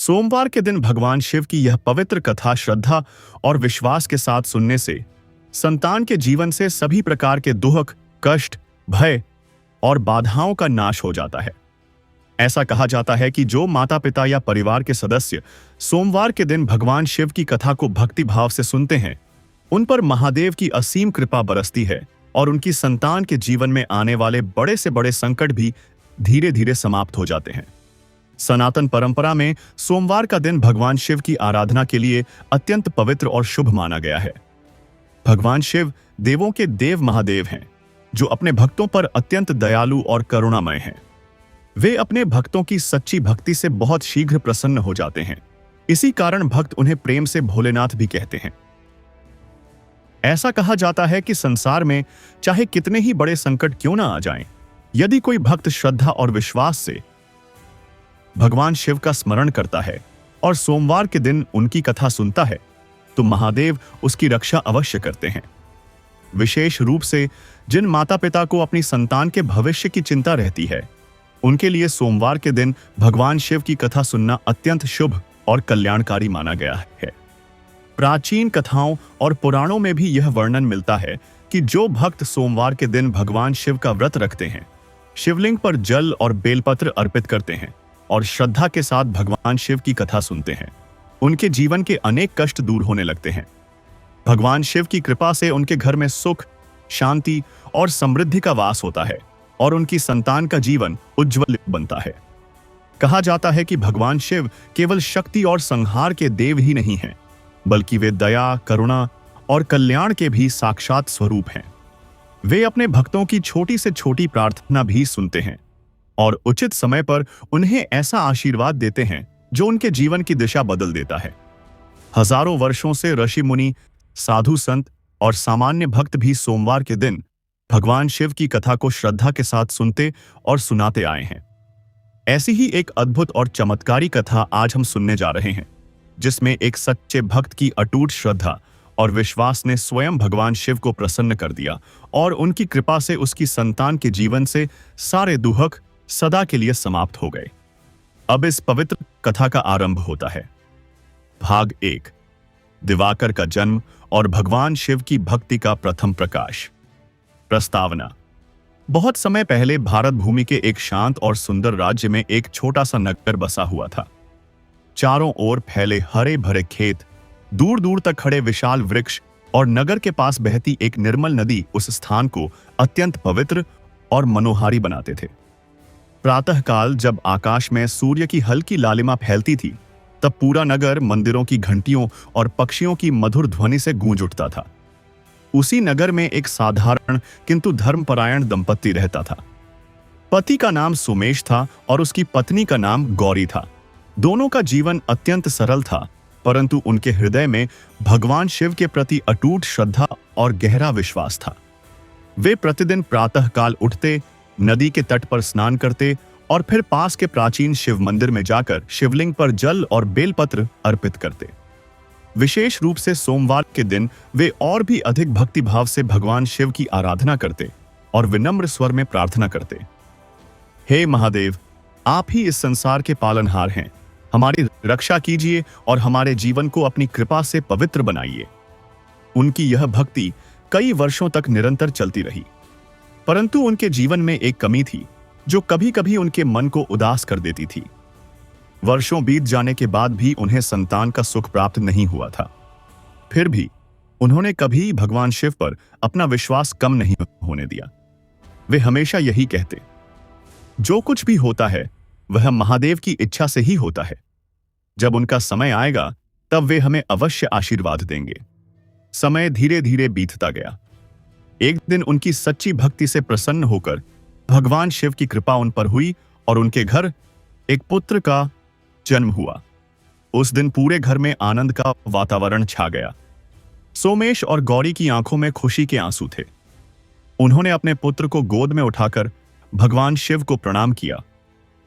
सोमवार के दिन भगवान शिव की यह पवित्र कथा श्रद्धा और विश्वास के साथ सुनने से संतान के जीवन से सभी प्रकार के दुख, कष्ट, भय और बाधाओं का नाश हो जाता है। ऐसा कहा जाता है कि जो माता पिता या परिवार के सदस्य सोमवार के दिन भगवान शिव की कथा को भक्ति भाव से सुनते हैं, उन पर महादेव की असीम कृपा बरसती है और उनकी संतान के जीवन में आने वाले बड़े से बड़े संकट भी धीरे धीरे समाप्त हो जाते हैं। सनातन परंपरा में सोमवार का दिन भगवान शिव की आराधना के लिए अत्यंत पवित्र और शुभ माना गया है। भगवान शिव देवों के देव महादेव हैं, जो अपने भक्तों पर अत्यंत दयालु और करुणामय हैं। वे अपने भक्तों की सच्ची भक्ति से बहुत शीघ्र प्रसन्न हो जाते हैं। इसी कारण भक्त उन्हें प्रेम से भोलेनाथ भी कहते हैं। ऐसा कहा जाता है कि संसार में चाहे कितने ही बड़े संकट क्यों ना आ जाएं, यदि कोई भक्त श्रद्धा और विश्वास से भगवान शिव का स्मरण करता है और सोमवार के दिन उनकी कथा सुनता है, तो महादेव उसकी रक्षा अवश्य करते हैं। विशेष रूप से जिन माता पिता को अपनी संतान के भविष्य की चिंता रहती है, उनके लिए सोमवार के दिन भगवान शिव की कथा सुनना अत्यंत शुभ और कल्याणकारी माना गया है। प्राचीन कथाओं और पुराणों में भी यह वर्णन मिलता है कि जो भक्त सोमवार के दिन भगवान शिव का व्रत रखते हैं, शिवलिंग पर जल और बेलपत्र अर्पित करते हैं और श्रद्धा के साथ भगवान शिव की कथा सुनते हैं, उनके जीवन के अनेक कष्ट दूर होने लगते हैं। भगवान शिव की कृपा से उनके घर में सुख, शांति और समृद्धि का वास होता है और उनकी संतान का जीवन उज्जवल बनता है। कहा जाता है कि भगवान शिव केवल शक्ति और संहार के देव ही नहीं हैं, बल्कि वे दया, करुणा और कल्याण के भी साक्षात स्वरूप हैं। वे अपने भक्तों की छोटी से छोटी प्रार्थना भी सुनते हैं और उचित समय पर उन्हें ऐसा आशीर्वाद देते हैं जो उनके जीवन की दिशा बदल देता है। हजारों वर्षों से ऋषि मुनि, साधु संत और सामान्य भक्त भी सोमवार के दिन भगवान शिव की कथा को श्रद्धा के साथ सुनते और सुनाते आए हैं। ऐसी ही एक अद्भुत और चमत्कारी कथा आज हम सुनने जा रहे हैं, जिसमें एक सच्चे भक्त की अटूट श्रद्धा और विश्वास ने स्वयं भगवान शिव को प्रसन्न कर दिया और उनकी कृपा से उसकी संतान के जीवन से सारे दुख सदा के लिए समाप्त हो गए। अब इस पवित्र कथा का आरंभ होता है। भाग 1, दिवाकर का जन्म और भगवान शिव की भक्ति का प्रथम प्रकाश। प्रस्तावना। बहुत समय पहले भारत भूमि के एक शांत और सुंदर राज्य में एक छोटा सा नगर बसा हुआ था। चारों ओर फैले हरे भरे खेत, दूर दूर तक खड़े विशाल वृक्ष और नगर के पास बहती एक निर्मल नदी उस स्थान को अत्यंत पवित्र और मनोहारी बनाते थे। प्रातःकाल जब आकाश में सूर्य की हल्की लालिमा फैलती थी, तब पूरा नगर मंदिरों की घंटियों और पक्षियों की मधुर ध्वनि से गूंज उठता था। उसी नगर में एक साधारण किंतु धर्मपरायण दंपति रहता था। पति का नाम सोमेश था और उसकी पत्नी का नाम गौरी था। दोनों का जीवन अत्यंत सरल था, परंतु उनके हृदय में भगवान शिव के प्रति अटूट श्रद्धा और गहरा विश्वास था। वे प्रतिदिन प्रातःकाल उठते, नदी के तट पर स्नान करते और फिर पास के प्राचीन शिव मंदिर में जाकर शिवलिंग पर जल और बेलपत्र अर्पित करते। विशेष रूप से सोमवार के दिन वे और भी अधिक भक्ति भाव से भगवान शिव की आराधना करते और विनम्र स्वर में प्रार्थना करते। हे महादेव, आप ही इस संसार के पालनहार हैं। हमारी रक्षा कीजिए और हमारे जीवन को अपनी कृपा से पवित्र बनाइए। उनकी यह भक्ति कई वर्षों तक निरंतर चलती रही, परंतु उनके जीवन में एक कमी थी जो कभी कभी उनके मन को उदास कर देती थी। वर्षों बीत जाने के बाद भी उन्हें संतान का सुख प्राप्त नहीं हुआ था। फिर भी उन्होंने कभी भगवान शिव पर अपना विश्वास कम नहीं होने दिया। वे हमेशा यही कहते, जो कुछ भी होता है वह महादेव की इच्छा से ही होता है। जब उनका समय आएगा तब वे हमें अवश्य आशीर्वाद देंगे। समय धीरे धीरे बीतता गया। एक दिन उनकी सच्ची भक्ति से प्रसन्न होकर भगवान शिव की कृपा उन पर हुई और उनके घर एक पुत्र का जन्म हुआ। उस दिन पूरे घर में आनंद का वातावरण छा गया। सोमेश और गौरी की आंखों में खुशी के आंसू थे। उन्होंने अपने पुत्र को गोद में उठाकर भगवान शिव को प्रणाम किया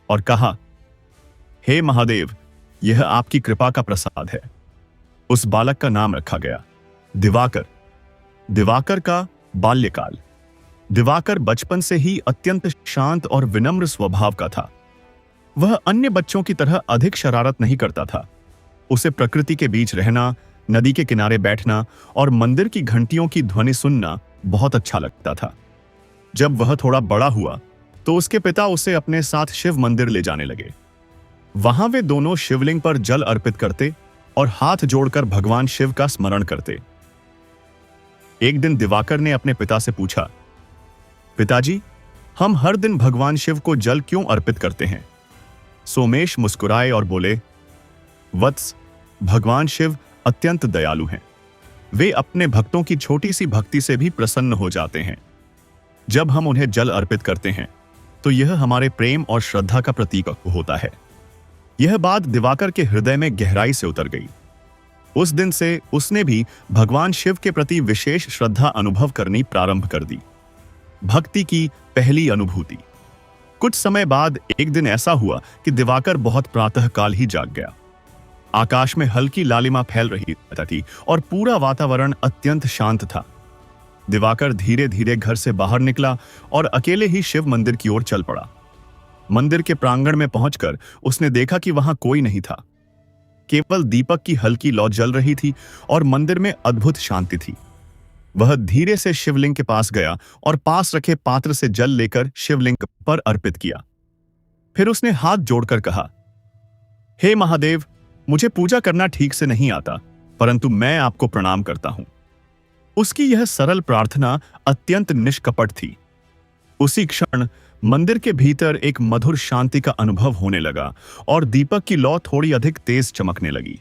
और कहा, हे महादेव, यह आपकी कृपा का प्रसाद है। उस बालक का नाम रखा गया दिवाकर। दिवाकर का बाल्यकाल। दिवाकर बचपन से ही अत्यंत शांत और विनम्र स्वभाव का था। वह अन्य बच्चों की तरह अधिक शरारत नहीं करता था। उसे प्रकृति के बीच रहना, नदी के किनारे बैठना और मंदिर की घंटियों की ध्वनि सुनना बहुत अच्छा लगता था। जब वह थोड़ा बड़ा हुआ तो उसके पिता उसे अपने साथ शिव मंदिर ले जाने लगे। वहां वे दोनों शिवलिंग पर जल अर्पित करते और हाथ जोड़कर भगवान शिव का स्मरण करते। एक दिन दिवाकर ने अपने पिता से पूछा, पिताजी, हम हर दिन भगवान शिव को जल क्यों अर्पित करते हैं? सोमेश मुस्कुराए और बोले, वत्स, भगवान शिव अत्यंत दयालु हैं। वे अपने भक्तों की छोटी सी भक्ति से भी प्रसन्न हो जाते हैं। जब हम उन्हें जल अर्पित करते हैं तो यह हमारे प्रेम और श्रद्धा का प्रतीक होता है। यह बात दिवाकर के हृदय में गहराई से उतर गई। उस दिन से उसने भी भगवान शिव के प्रति विशेष श्रद्धा अनुभव करनी प्रारंभ कर दी। भक्ति की पहली अनुभूति। कुछ समय बाद एक दिन ऐसा हुआ कि दिवाकर बहुत प्रातःकाल ही जाग गया। आकाश में हल्की लालिमा फैल रही थी और पूरा वातावरण अत्यंत शांत था। दिवाकर धीरे धीरे घर से बाहर निकला और अकेले ही शिव मंदिर की ओर चल पड़ा। मंदिर के प्रांगण में पहुंचकर उसने देखा कि वहां कोई नहीं था। केवल दीपक की हल्की लौ जल रही थी और मंदिर में अद्भुत शांति थी। वह धीरे से शिवलिंग के पास गया और पास रखे पात्र से जल लेकर शिवलिंग पर अर्पित किया। फिर उसने हाथ जोड़कर कहा, हे महादेव, मुझे पूजा करना ठीक से नहीं आता, परंतु मैं आपको प्रणाम करता हूं। उसकी यह सरल प्रार्थना अत्यंत निष्कपट थी। उसी क्षण मंदिर के भीतर एक मधुर शांति का अनुभव होने लगा और दीपक की लौ थोड़ी अधिक तेज चमकने लगी।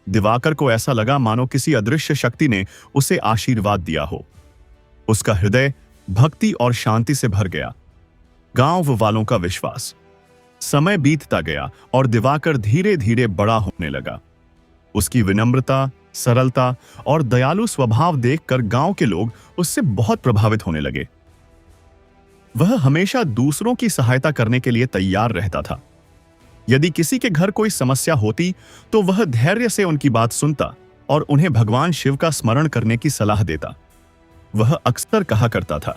दिवाकर को ऐसा लगा मानो किसी अदृश्य शक्ति ने उसे आशीर्वाद दिया हो। उसका हृदय भक्ति और शांति से भर गया। गांव वालों का विश्वास। समय बीतता गया और दिवाकर धीरे धीरे बड़ा होने लगा। उसकी विनम्रता, सरलता और दयालु स्वभाव देखकर गांव के लोग उससे बहुत प्रभावित होने लगे। वह हमेशा दूसरों की सहायता करने के लिए तैयार रहता था। यदि किसी के घर कोई समस्या होती तो वह धैर्य से उनकी बात सुनता और उन्हें भगवान शिव का स्मरण करने की सलाह देता। वह अक्सर कहा करता था,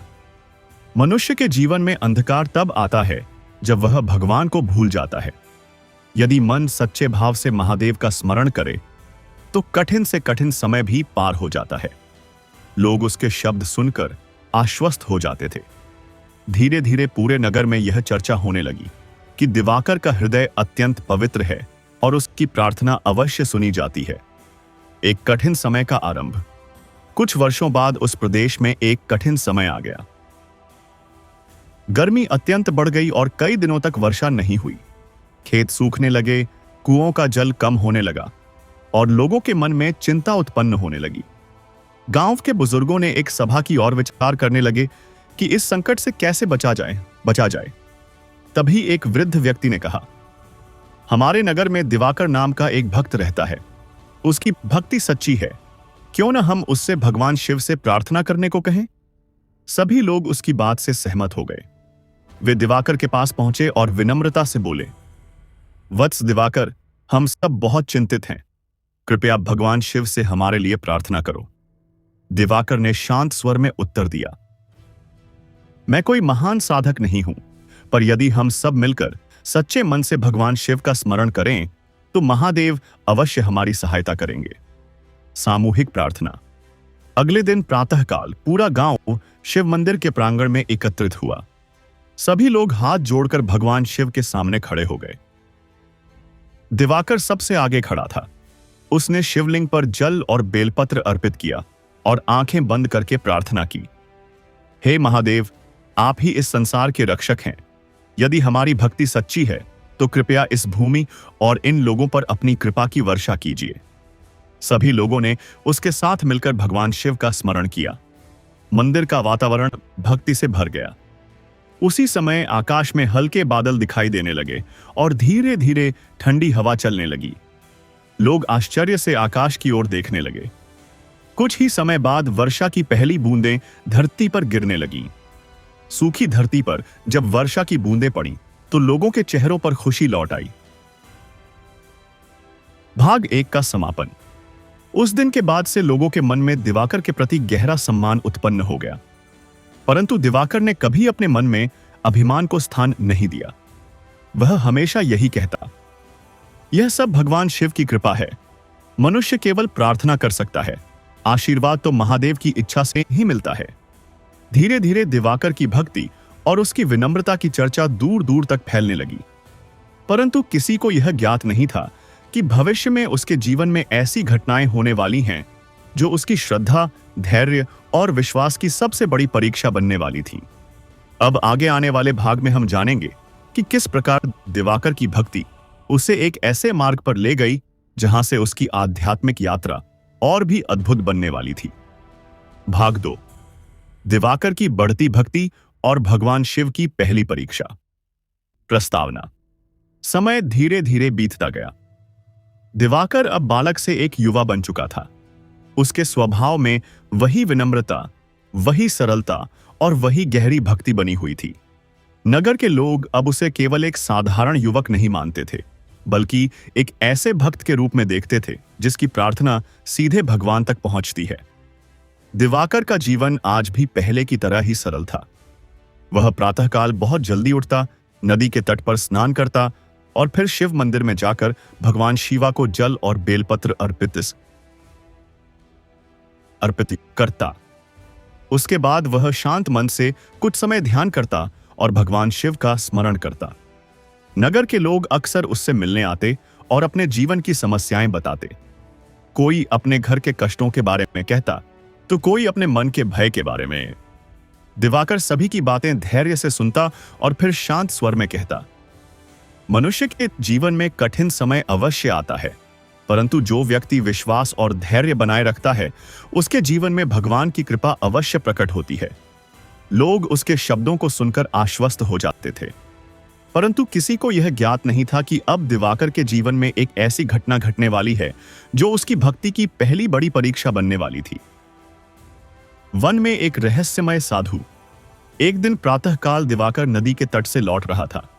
मनुष्य के जीवन में अंधकार तब आता है जब वह भगवान को भूल जाता है। यदि मन सच्चे भाव से महादेव का स्मरण करे तो कठिन से कठिन समय भी पार हो जाता है। लोग उसके शब्द सुनकर आश्वस्त हो जाते थे। धीरे धीरे पूरे नगर में यह चर्चा होने लगी कि दिवाकर का हृदय अत्यंत पवित्र है और उसकी प्रार्थना अवश्य सुनी जाती है। एक कठिन समय का आरंभ। कुछ वर्षों बाद उस प्रदेश में एक कठिन समय आ गया। गर्मी अत्यंत बढ़ गई और कई दिनों तक वर्षा नहीं हुई। खेत सूखने लगे, कुओं का जल कम होने लगा और लोगों के मन में चिंता उत्पन्न होने लगी। गांव के बुजुर्गों ने एक सभा की ओर विचार करने लगे कि इस संकट से कैसे बचा जाए। तभी एक वृद्ध व्यक्ति ने कहा, हमारे नगर में दिवाकर नाम का एक भक्त रहता है। उसकी भक्ति सच्ची है, क्यों न हम उससे भगवान शिव से प्रार्थना करने को कहें। सभी लोग उसकी बात से सहमत हो गए। वे दिवाकर के पास पहुंचे और विनम्रता से बोले, वत्स दिवाकर, हम सब बहुत चिंतित हैं, कृपया भगवान शिव से हमारे लिए प्रार्थना करो। दिवाकर ने शांत स्वर में उत्तर दिया, मैं कोई महान साधक नहीं हूं, पर यदि हम सब मिलकर सच्चे मन से भगवान शिव का स्मरण करें तो महादेव अवश्य हमारी सहायता करेंगे। सामूहिक प्रार्थना। अगले दिन प्रातःकाल पूरा गांव शिव मंदिर के प्रांगण में एकत्रित हुआ। सभी लोग हाथ जोड़कर भगवान शिव के सामने खड़े हो गए। दिवाकर सबसे आगे खड़ा था। उसने शिवलिंग पर जल और बेलपत्र अर्पित किया और आंखें बंद करके प्रार्थना की, हे महादेव, आप ही इस संसार के रक्षक हैं। यदि हमारी भक्ति सच्ची है तो कृपया इस भूमि और इन लोगों पर अपनी कृपा की वर्षा कीजिए। सभी लोगों ने उसके साथ मिलकर भगवान शिव का स्मरण किया। मंदिर का वातावरण भक्ति से भर गया। उसी समय आकाश में हल्के बादल दिखाई देने लगे और धीरे धीरे ठंडी हवा चलने लगी। लोग आश्चर्य से आकाश की ओर देखने लगे। कुछ ही समय बाद वर्षा की पहली बूंदें धरती पर गिरने लगीं। सूखी धरती पर जब वर्षा की बूंदें पड़ी तो लोगों के चेहरों पर खुशी लौट आई। भाग 1 का समापन। उस दिन के बाद से लोगों के मन में दिवाकर के प्रति गहरा सम्मान उत्पन्न हो गया, परंतु दिवाकर ने कभी अपने मन में अभिमान को स्थान नहीं दिया। वह हमेशा यही कहता, यह सब भगवान शिव की कृपा है। मनुष्य केवल प्रार्थना कर सकता है, आशीर्वाद तो महादेव की इच्छा से ही मिलता है। धीरे धीरे दिवाकर की भक्ति और उसकी विनम्रता की चर्चा दूर दूर तक फैलने लगी। परंतु किसी को यह ज्ञात नहीं था कि भविष्य में उसके जीवन में ऐसी घटनाएं होने वाली हैं जो उसकी श्रद्धा, धैर्य और विश्वास की सबसे बड़ी परीक्षा बनने वाली थी। अब आगे आने वाले भाग में हम जानेंगे कि किस प्रकार दिवाकर की भक्ति उसे एक ऐसे मार्ग पर ले गई जहां से उसकी आध्यात्मिक यात्रा और भी अद्भुत बनने वाली थी। भाग 2, दिवाकर की बढ़ती भक्ति और भगवान शिव की पहली परीक्षा। प्रस्तावना। समय धीरे धीरे बीतता गया। दिवाकर अब बालक से एक युवा बन चुका था। उसके स्वभाव में वही विनम्रता, वही सरलता और वही गहरी भक्ति बनी हुई थी। नगर के लोग अब उसे केवल एक साधारण युवक नहीं मानते थे, बल्कि एक ऐसे भक्त के रूप में देखते थे जिसकी प्रार्थना सीधे भगवान तक पहुंचती है। दिवाकर का जीवन आज भी पहले की तरह ही सरल था। वह प्रातःकाल बहुत जल्दी उठता, नदी के तट पर स्नान करता और फिर शिव मंदिर में जाकर भगवान शिवा को जल और बेलपत्र अर्पित करता। उसके बाद वह शांत मन से कुछ समय ध्यान करता और भगवान शिव का स्मरण करता। नगर के लोग अक्सर उससे मिलने आते और अपने जीवन की समस्याएं बताते। कोई अपने घर के कष्टों के बारे में कहता, तो कोई अपने मन के भय के बारे में। दिवाकर सभी की बातें धैर्य से सुनता और फिर शांत स्वर में कहता, मनुष्य के जीवन में कठिन समय अवश्य आता है, परंतु जो व्यक्ति विश्वास और धैर्य बनाए रखता है, उसके जीवन में भगवान की कृपा अवश्य प्रकट होती है। लोग उसके शब्दों को सुनकर आश्वस्त हो जाते थे, परंतु किसी को यह ज्ञात नहीं था कि अब दिवाकर के जीवन में एक ऐसी घटना घटने वाली है जो उसकी भक्ति की पहली बड़ी परीक्षा बनने वाली थी। वन में एक रहस्यमय साधु। एक दिन प्रातःकाल दिवाकर नदी के तट से लौट रहा था।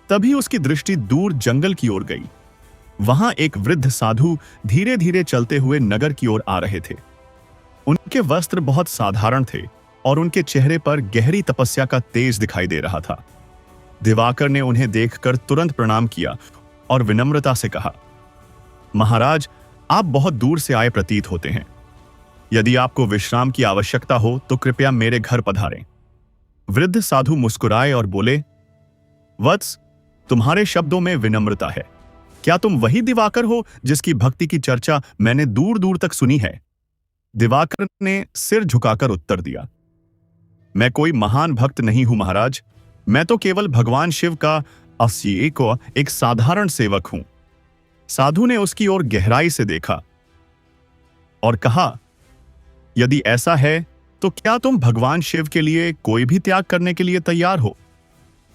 तभी उसकी दृष्टि दूर जंगल की ओर गई। वहां एक वृद्ध साधु धीरे धीरे चलते हुए नगर की ओर आ रहे थे। उनके वस्त्र बहुत साधारण थे और उनके चेहरे पर गहरी तपस्या का तेज दिखाई दे रहा था। दिवाकर ने उन्हें देखकर तुरंत प्रणाम किया और विनम्रता से कहा, महाराज, आप बहुत दूर से आए प्रतीत होते हैं। यदि आपको विश्राम की आवश्यकता हो तो कृपया मेरे घर पधारें। वृद्ध साधु मुस्कुराए और बोले, वत्स, तुम्हारे शब्दों में विनम्रता है। क्या तुम वही दिवाकर हो जिसकी भक्ति की चर्चा मैंने दूर दूर तक सुनी है? दिवाकर ने सिर झुकाकर उत्तर दिया, मैं कोई महान भक्त नहीं हूं महाराज। मैं तो केवल भगवान शिव का एक साधारण सेवक हूं। साधु ने उसकी ओर गहराई से देखा और कहा, यदि ऐसा है तो क्या तुम भगवान शिव के लिए कोई भी त्याग करने के लिए तैयार हो?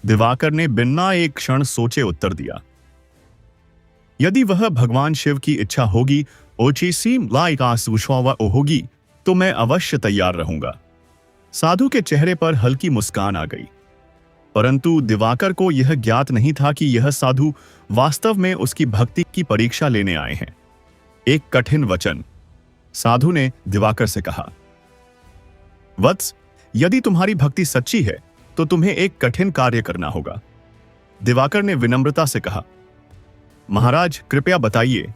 दिवाकर ने बिना एक क्षण सोचे उत्तर दिया, यदि वह भगवान शिव की इच्छा होगी होगी तो मैं अवश्य तैयार रहूंगा। साधु के चेहरे पर हल्की मुस्कान आ गई, परंतु दिवाकर को यह ज्ञात नहीं था कि यह साधु वास्तव में उसकी भक्ति की परीक्षा लेने आए हैं। एक कठिन वचन। साधु ने दिवाकर से कहा, वत्स, यदि तुम्हारी भक्ति सच्ची है तो तुम्हें एक कठिन कार्य करना होगा। दिवाकर ने विनम्रता से कहा, महाराज, कृपया बताइए।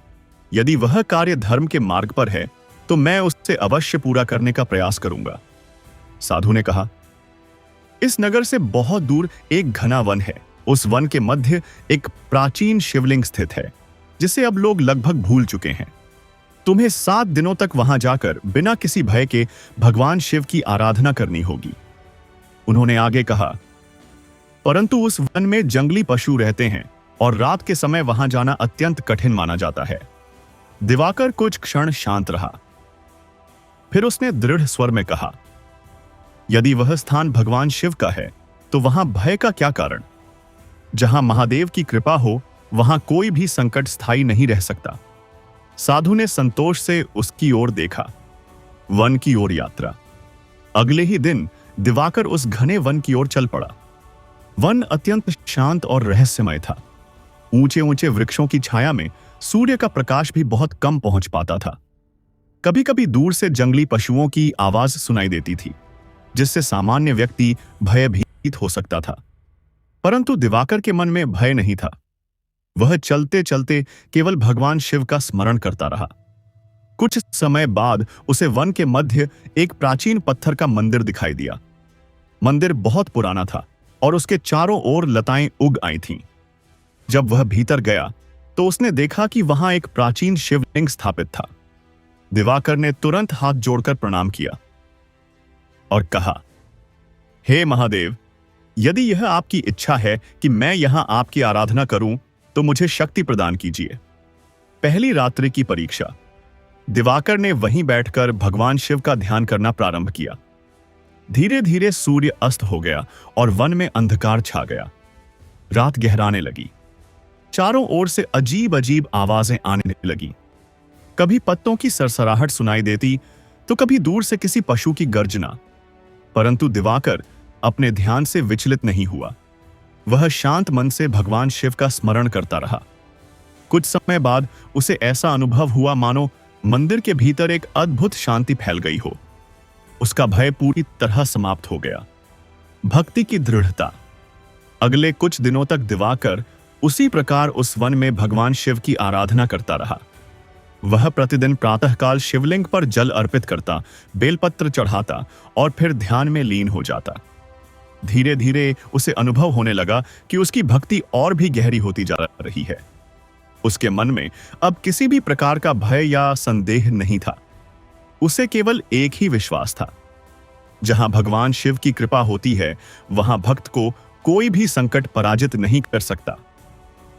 यदि वह कार्य धर्म के मार्ग पर है तो मैं उससे अवश्य पूरा करने का प्रयास करूंगा। साधु ने कहा, इस नगर से बहुत दूर एक घना वन है। उस वन के मध्य एक प्राचीन शिवलिंग स्थित है जिसे अब लोग लगभग भूल चुके हैं। तुम्हें 7 दिनों तक वहां जाकर बिना किसी भय के भगवान शिव की आराधना करनी होगी। उन्होंने आगे कहा, परंतु उस वन में जंगली पशु रहते हैं और रात के समय वहां जाना अत्यंत कठिन माना जाता है। दिवाकर कुछ क्षण शांत रहा, फिर उसने दृढ़ स्वर में कहा, यदि वह स्थान भगवान शिव का है तो वहां भय का क्या कारण? जहां महादेव की कृपा हो वहां कोई भी संकट स्थायी नहीं रह सकता। साधु ने संतोष से उसकी ओर देखा। वन की ओर यात्रा। अगले ही दिन दिवाकर उस घने वन की ओर चल पड़ा। वन अत्यंत शांत और रहस्यमय था। ऊंचे ऊंचे वृक्षों की छाया में सूर्य का प्रकाश भी बहुत कम पहुंच पाता था। कभी कभी दूर से जंगली पशुओं की आवाज सुनाई देती थी, जिससे सामान्य व्यक्ति भयभीत हो सकता था। परंतु दिवाकर के मन में भय नहीं था। वह चलते चलते केवल भगवान शिव का स्मरण करता रहा। कुछ समय बाद उसे वन के मध्य एक प्राचीन पत्थर का मंदिर दिखाई दिया। मंदिर बहुत पुराना था और उसके चारों ओर लताएं उग आई थीं। जब वह भीतर गया तो उसने देखा कि वहां एक प्राचीन शिवलिंग स्थापित था। दिवाकर ने तुरंत हाथ जोड़कर प्रणाम किया और कहा, हे महादेव, यदि यह आपकी इच्छा है कि मैं यहां आपकी आराधना करूं तो मुझे शक्ति प्रदान कीजिए। पहली रात्रि की परीक्षा। दिवाकर ने वहीं बैठकर भगवान शिव का ध्यान करना प्रारंभ किया। धीरे धीरे सूर्य अस्त हो गया और वन में अंधकार छा गया। रात गहराने लगी। चारों ओर से अजीब अजीब आवाजें आने लगी। कभी पत्तों की सरसराहट सुनाई देती तो कभी दूर से किसी पशु की गर्जना। परंतु दिवाकर अपने ध्यान से विचलित नहीं हुआ। वह शांत मन से भगवान शिव का स्मरण करता रहा। कुछ समय बाद उसे ऐसा अनुभव हुआ मानो मंदिर के भीतर एक अद्भुत शांति फैल गई हो। उसका भय पूरी तरह समाप्त हो गया। भक्ति की दृढ़ता। अगले कुछ दिनों तक दिवाकर उसी प्रकार उस वन में भगवान शिव की आराधना करता रहा। वह प्रतिदिन प्रातःकाल शिवलिंग पर जल अर्पित करता, बेलपत्र चढ़ाता और फिर ध्यान में लीन हो जाता। धीरे धीरे उसे अनुभव होने लगा कि उसकी भक्ति और भी गहरी होती जा रही है। उसके मन में अब किसी भी प्रकार का भय या संदेह नहीं था। उसे केवल एक ही विश्वास था, जहां भगवान शिव की कृपा होती है वहां भक्त को कोई भी संकट पराजित नहीं कर सकता।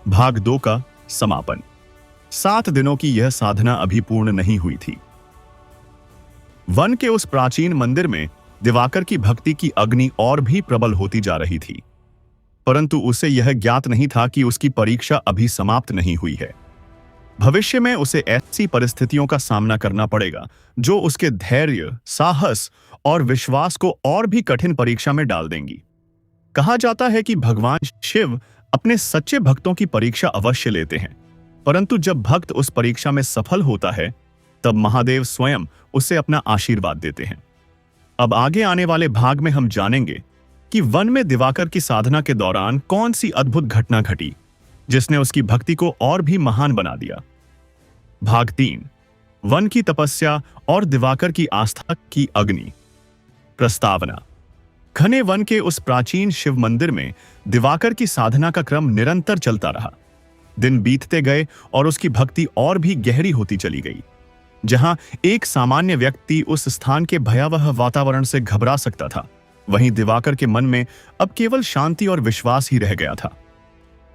भाग 2 का समापन। 7 दिनों की यह साधना अभी पूर्ण नहीं हुई थी। वन के उस प्राचीन मंदिर में दिवाकर की भक्ति की अग्नि और भी प्रबल होती जा रही थी, परंतु उसे यह ज्ञात नहीं था कि उसकी परीक्षा अभी समाप्त नहीं हुई है। भविष्य में उसे ऐसी परिस्थितियों का सामना करना पड़ेगा जो उसके धैर्य, साहस और विश्वास को और भी कठिन परीक्षा में डाल देंगी। कहा जाता है कि भगवान शिव अपने सच्चे भक्तों की परीक्षा अवश्य लेते हैं, परंतु जब भक्त उस परीक्षा में सफल होता है तब महादेव स्वयं उसे अपना आशीर्वाद देते हैं। अब आगे आने वाले भाग में हम जानेंगे कि वन में दिवाकर की साधना के दौरान कौन सी अद्भुत घटना घटी जिसने उसकी भक्ति को और भी महान बना दिया। भाग 3। वन की तपस्या और दिवाकर की आस्था की अग्नि। प्रस्तावना। घने वन के उस प्राचीन शिव मंदिर में दिवाकर की साधना का क्रम निरंतर चलता रहा। दिन बीतते गए और उसकी भक्ति और भी गहरी होती चली गई। जहां एक सामान्य व्यक्ति उस स्थान के भयावह वातावरण से घबरा सकता था, वहीं दिवाकर के मन में अब केवल शांति और विश्वास ही रह गया था।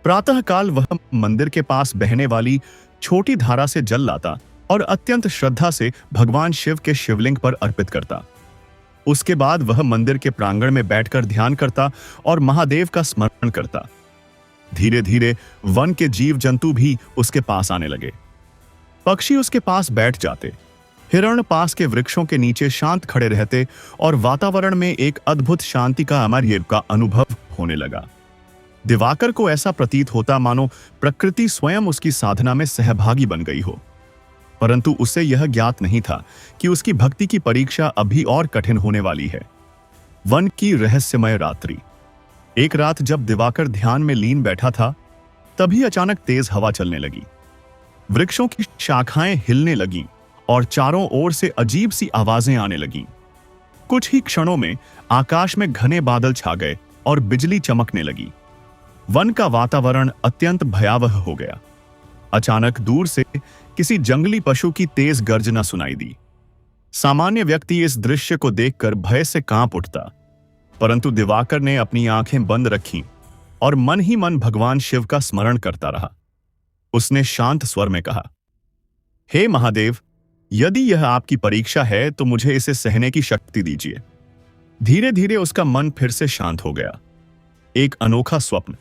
प्रातःकाल वह मंदिर के पास बहने वाली छोटी धारा से जल लाता और अत्यंत श्रद्धा से भगवान शिव के शिवलिंग पर अर्पित करता। उसके बाद वह मंदिर के प्रांगण में बैठकर ध्यान करता और महादेव का स्मरण करता। धीरे धीरे वन के जीव जंतु भी उसके पास आने लगे। पक्षी उसके पास बैठ जाते, हिरण पास के वृक्षों के नीचे शांत खड़े रहते और वातावरण में एक अद्भुत शांति का अमर का अनुभव होने लगा। दिवाकर को ऐसा प्रतीत होता मानो प्रकृति स्वयं उसकी साधना में सहभागी बन गई हो, परंतु उसे यह ज्ञात नहीं था कि उसकी भक्ति की परीक्षा अभी और कठिन होने वाली है। वन की रहस्यमय रात्रि। एक रात जब दिवाकर ध्यान में लीन बैठा था, तभी अचानक तेज हवा चलने लगी। वृक्षों की शाखाएं हिलने लगीं और चारों ओर से अजीब सी आवाजें आने लगीं। कुछ ही क्षणों में आकाश में घने बादल छा गए और बिजली चमकने लगी। वन का वातावरण अत्यंत भयावह हो गया। अचानक दूर से किसी जंगली पशु की तेज गर्जना सुनाई दी। सामान्य व्यक्ति इस दृश्य को देखकर भय से कांप उठता, परंतु दिवाकर ने अपनी आंखें बंद रखीं और मन ही मन भगवान शिव का स्मरण करता रहा। उसने शांत स्वर में कहा, हे महादेव, यदि यह आपकी परीक्षा है तो मुझे इसे सहने की शक्ति दीजिए। धीरे धीरे उसका मन फिर से शांत हो गया। एक अनोखा स्वप्न।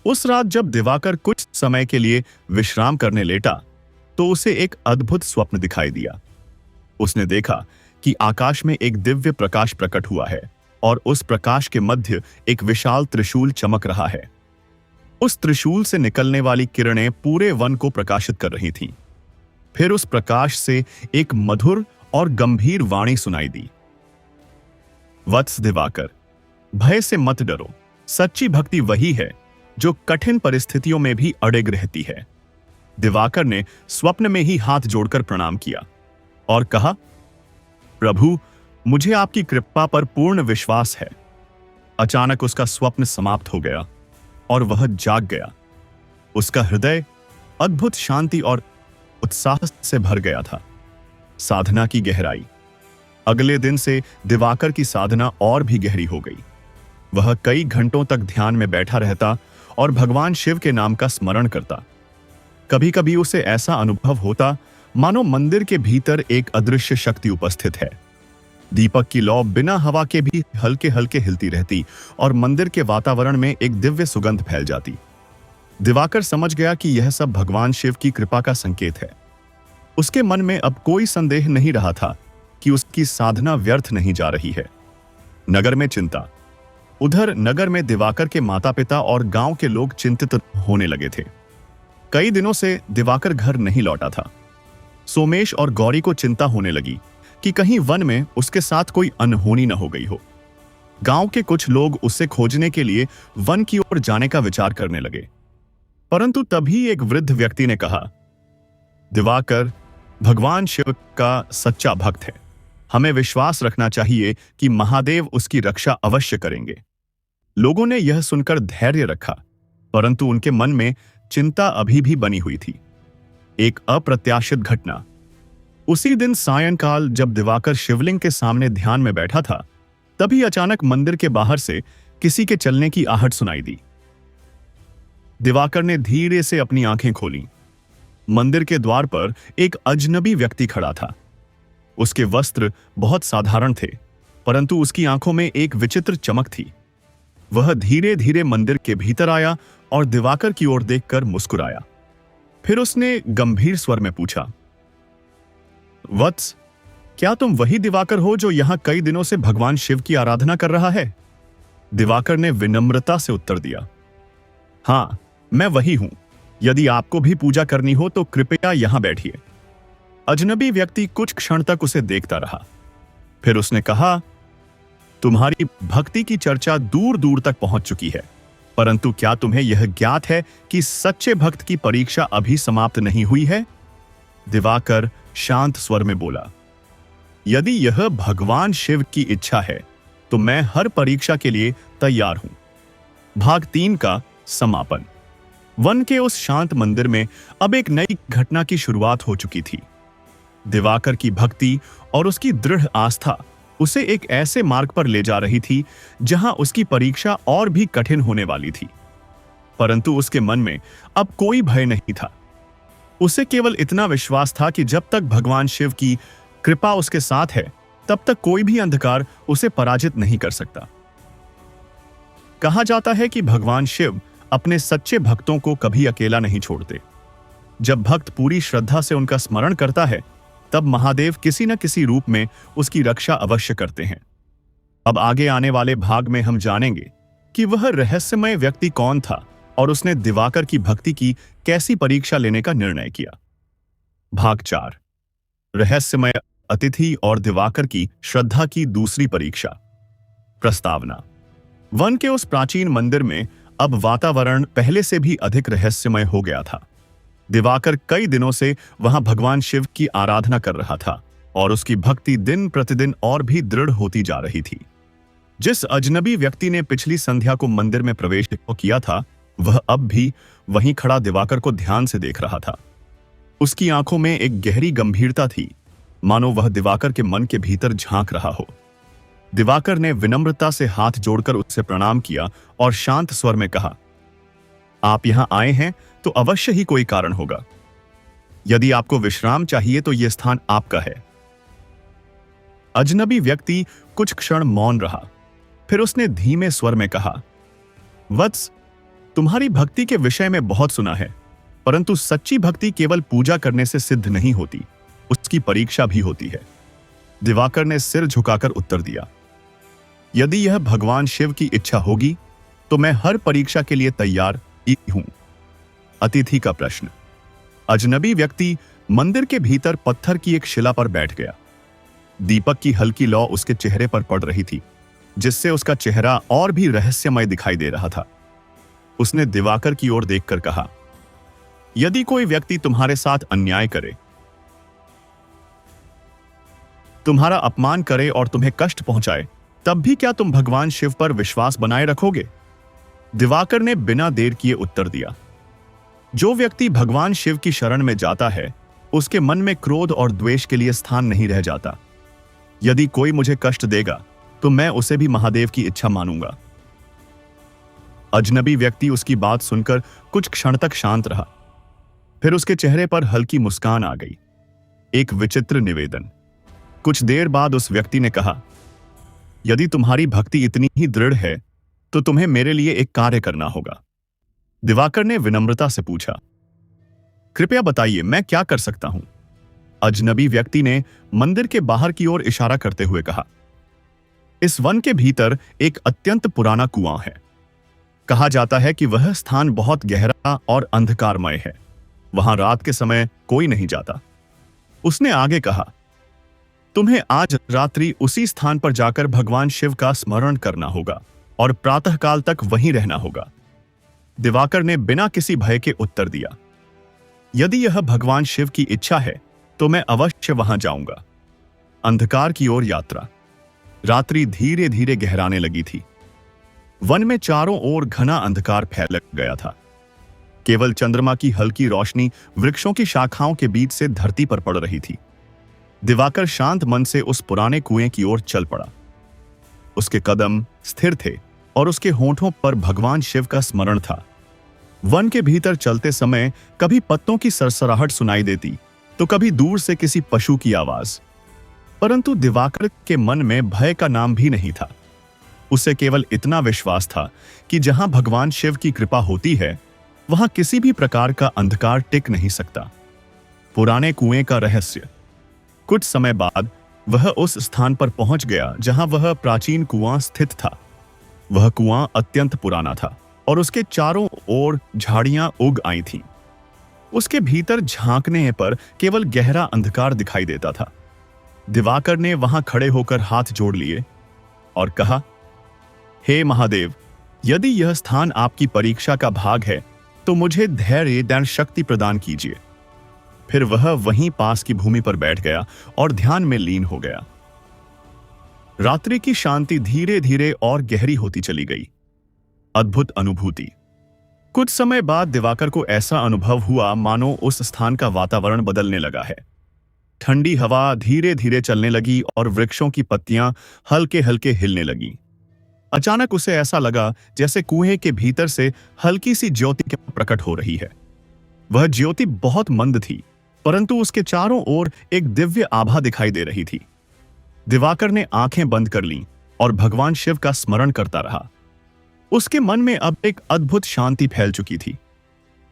उस रात जब दिवाकर कुछ समय के लिए विश्राम करने लेटा तो उसे एक अद्भुत स्वप्न दिखाई दिया। उसने देखा कि आकाश में एक दिव्य प्रकाश प्रकट हुआ है और उस प्रकाश के मध्य एक विशाल त्रिशूल चमक रहा है। उस त्रिशूल से निकलने वाली किरणें पूरे वन को प्रकाशित कर रही थीं। फिर उस प्रकाश से एक मधुर और गंभीर वाणी सुनाई दी। वत्स दिवाकर, भय से मत डरो, सच्ची भक्ति वही है जो कठिन परिस्थितियों में भी अड़िग रहती है। दिवाकर ने स्वप्न में ही हाथ जोड़कर प्रणाम किया और कहा, प्रभु, मुझे आपकी कृपा पर पूर्ण विश्वास है। अचानक उसका स्वप्न समाप्त हो गया और वह जाग गया। उसका हृदय अद्भुत शांति और उत्साह से भर गया था। साधना की गहराई। अगले दिन से दिवाकर की साधना और भी गहरी हो गई। वह कई घंटों तक ध्यान में बैठा रहता और भगवान शिव के नाम का स्मरण करता। कभी कभी उसे ऐसा अनुभव होता मानो मंदिर के भीतर एक अदृश्य शक्ति उपस्थित है। दीपक की लौ बिना हवा के भी हल्के हल्के हिलती रहती और मंदिर के वातावरण में एक दिव्य सुगंध फैल जाती। दिवाकर समझ गया कि यह सब भगवान शिव की कृपा का संकेत है। उसके मन में अब कोई संदेह नहीं रहा था कि उसकी साधना व्यर्थ नहीं जा रही है। नगर में चिंता। उधर नगर में दिवाकर के माता पिता और गांव के लोग चिंतित होने लगे थे। कई दिनों से दिवाकर घर नहीं लौटा था। सोमेश और गौरी को चिंता होने लगी कि कहीं वन में उसके साथ कोई अनहोनी न हो गई हो। गांव के कुछ लोग उसे खोजने के लिए वन की ओर जाने का विचार करने लगे। परंतु तभी एक वृद्ध व्यक्ति ने कहा, दिवाकर भगवान शिव का सच्चा भक्त है। हमें विश्वास रखना चाहिए कि महादेव उसकी रक्षा अवश्य करेंगे। लोगों ने यह सुनकर धैर्य रखा, परंतु उनके मन में चिंता अभी भी बनी हुई थी। एक अप्रत्याशित घटना। उसी दिन सायंकाल जब दिवाकर शिवलिंग के सामने ध्यान में बैठा था, तभी अचानक मंदिर के बाहर से किसी के चलने की आहट सुनाई दी। दिवाकर ने धीरे से अपनी आंखें खोलीं। मंदिर के द्वार पर एक अजनबी व्यक्ति खड़ा था। उसके वस्त्र बहुत साधारण थे, परंतु उसकी आंखों में एक विचित्र चमक थी। वह धीरे धीरे मंदिर के भीतर आया और दिवाकर की ओर देखकर मुस्कुराया। फिर उसने गंभीर स्वर में पूछा, वत्स, क्या तुम वही दिवाकर हो जो यहां कई दिनों से भगवान शिव की आराधना कर रहा है? दिवाकर ने विनम्रता से उत्तर दिया, हां, मैं वही हूं। यदि आपको भी पूजा करनी हो तो कृपया यहां बैठिए। अजनबी व्यक्ति कुछ क्षण तक उसे देखता रहा। फिर उसने कहा, तुम्हारी भक्ति की चर्चा दूर दूर तक पहुंच चुकी है, परंतु क्या तुम्हें यह ज्ञात है कि सच्चे भक्त की परीक्षा अभी समाप्त नहीं हुई है? दिवाकर शांत स्वर में बोला, यदि यह भगवान शिव की इच्छा है तो मैं हर परीक्षा के लिए तैयार हूं। भाग 3 का समापन। वन के उस शांत मंदिर में अब एक नई घटना की शुरुआत हो चुकी थी। दिवाकर की भक्ति और उसकी दृढ़ आस्था उसे एक ऐसे मार्ग पर ले जा रही थी जहां उसकी परीक्षा और भी कठिन होने वाली थी। परंतु उसके मन में अब कोई भय नहीं था। उसे केवल इतना विश्वास था कि जब तक भगवान शिव की कृपा उसके साथ है, तब तक कोई भी अंधकार उसे पराजित नहीं कर सकता। कहा जाता है कि भगवान शिव अपने सच्चे भक्तों को कभी अकेला नहीं छोड़ते। जब भक्त पूरी श्रद्धा से उनका स्मरण करता है, तब महादेव किसी न किसी रूप में उसकी रक्षा अवश्य करते हैं। अब आगे आने वाले भाग में हम जानेंगे कि वह रहस्यमय व्यक्ति कौन था और उसने दिवाकर की भक्ति की कैसी परीक्षा लेने का निर्णय किया। भाग 4, रहस्यमय अतिथि और दिवाकर की श्रद्धा की दूसरी परीक्षा। प्रस्तावना। वन के उस प्राचीन मंदिर में अब वातावरण पहले से भी अधिक रहस्यमय हो गया था। दिवाकर कई दिनों से वहां भगवान शिव की आराधना कर रहा था और उसकी भक्ति दिन प्रतिदिन और भी दृढ़ होती जा रही थी। जिस अजनबी व्यक्ति ने पिछली संध्या को मंदिर में प्रवेश किया था, वह अब भी वहीं खड़ा दिवाकर को ध्यान से देख रहा था। उसकी आंखों में एक गहरी गंभीरता थी, मानो वह दिवाकर के मन के भीतर झांक रहा हो। दिवाकर ने विनम्रता से हाथ जोड़कर उससे प्रणाम किया और शांत स्वर में कहा, आप यहां आए हैं तो अवश्य ही कोई कारण होगा। यदि आपको विश्राम चाहिए तो यह स्थान आपका है। अजनबी व्यक्ति कुछ क्षण मौन रहा। फिर उसने धीमे स्वर में कहा, वत्स, तुम्हारी भक्ति के विषय में बहुत सुना है, परंतु सच्ची भक्ति केवल पूजा करने से सिद्ध नहीं होती, उसकी परीक्षा भी होती है। दिवाकर ने सिर झुकाकर उत्तर दिया, यदि यह भगवान शिव की इच्छा होगी तो मैं हर परीक्षा के लिए तैयार ही हूं। अतिथि का प्रश्न। अजनबी व्यक्ति मंदिर के भीतर पत्थर की एक शिला पर बैठ गया। दीपक की हल्की लौ उसके चेहरे पर पड़ रही थी। जिससे उसका चेहरा और भी रहस्यमय दिखाई दे रहा था। उसने दिवाकर की ओर देखकर कहा, यदि कोई व्यक्ति तुम्हारे साथ अन्याय करे, तुम्हारा अपमान करे और तुम्हें कष्ट पहुंचाए, तब भी क्या तुम भगवान शिव पर विश्वास बनाए रखोगे? दिवाकर ने बिना देर किए उत्तर दिया, जो व्यक्ति भगवान शिव की शरण में जाता है, उसके मन में क्रोध और द्वेष के लिए स्थान नहीं रह जाता। यदि कोई मुझे कष्ट देगा, तो मैं उसे भी महादेव की इच्छा मानूंगा। अजनबी व्यक्ति उसकी बात सुनकर कुछ क्षण तक शांत रहा। फिर उसके चेहरे पर हल्की मुस्कान आ गई। एक विचित्र निवेदन। कुछ देर बाद उस व्यक्ति ने कहा, यदि तुम्हारी भक्ति इतनी ही दृढ़ है, तो तुम्हें मेरे लिए एक कार्य करना होगा। दिवाकर ने विनम्रता से पूछा, कृपया बताइए, मैं क्या कर सकता हूं? अजनबी व्यक्ति ने मंदिर के बाहर की ओर इशारा करते हुए कहा, इस वन के भीतर एक अत्यंत पुराना कुआं है। कहा जाता है कि वह स्थान बहुत गहरा और अंधकारमय है। वहां रात के समय कोई नहीं जाता। उसने आगे कहा, तुम्हें आज रात्रि उसी स्थान पर जाकर भगवान शिव का स्मरण करना होगा और प्रातःकाल तक वहीं रहना होगा। दिवाकर ने बिना किसी भय के उत्तर दिया, यदि यह भगवान शिव की इच्छा है तो मैं अवश्य वहां जाऊंगा। अंधकार की ओर यात्रा। रात्रि धीरे धीरे गहराने लगी थी। वन में चारों ओर घना अंधकार फैल गया था। केवल चंद्रमा की हल्की रोशनी वृक्षों की शाखाओं के बीच से धरती पर पड़ रही थी। दिवाकर शांत मन से उस पुराने कुएं की ओर चल पड़ा। उसके कदम स्थिर थे और उसके होंठों पर भगवान शिव का स्मरण था। वन के भीतर चलते समय कभी पत्तों की सरसराहट सुनाई देती, तो कभी दूर से किसी पशु की आवाज। परंतु दिवाकर के मन में भय का नाम भी नहीं था। उसे केवल इतना विश्वास था कि जहां भगवान शिव की कृपा होती है, वहां किसी भी प्रकार का अंधकार टिक नहीं सकता। पुराने कुएं का रहस्य। कुछ समय बाद वह उस स्थान पर पहुंच गया जहां वह प्राचीन कुआं स्थित था। वह कुआं अत्यंत पुराना था और उसके चारों ओर झाड़ियां उग आई थीं। उसके भीतर झांकने पर केवल गहरा अंधकार दिखाई देता था। दिवाकर ने वहां खड़े होकर हाथ जोड़ लिए और कहा, हे महादेव, यदि यह स्थान आपकी परीक्षा का भाग है, तो मुझे धैर्य और शक्ति प्रदान कीजिए। फिर वह वहीं पास की भूमि पर बैठ गया और ध्यान में लीन हो गया। रात्रि की शांति धीरे धीरे और गहरी होती चली गई। अद्भुत अनुभूति। कुछ समय बाद दिवाकर को ऐसा अनुभव हुआ मानो उस स्थान का वातावरण बदलने लगा है। ठंडी हवा धीरे धीरे चलने लगी और वृक्षों की पत्तियां हल्के हल्के हिलने लगी। अचानक उसे ऐसा लगा जैसे कुएं के भीतर से हल्की सी ज्योति प्रकट हो रही है। वह ज्योति बहुत मंद थी, परंतु उसके चारों ओर एक दिव्य आभा दिखाई दे रही थी। दिवाकर ने आंखें बंद कर लीं और भगवान शिव का स्मरण करता रहा। उसके मन में अब एक अद्भुत शांति फैल चुकी थी।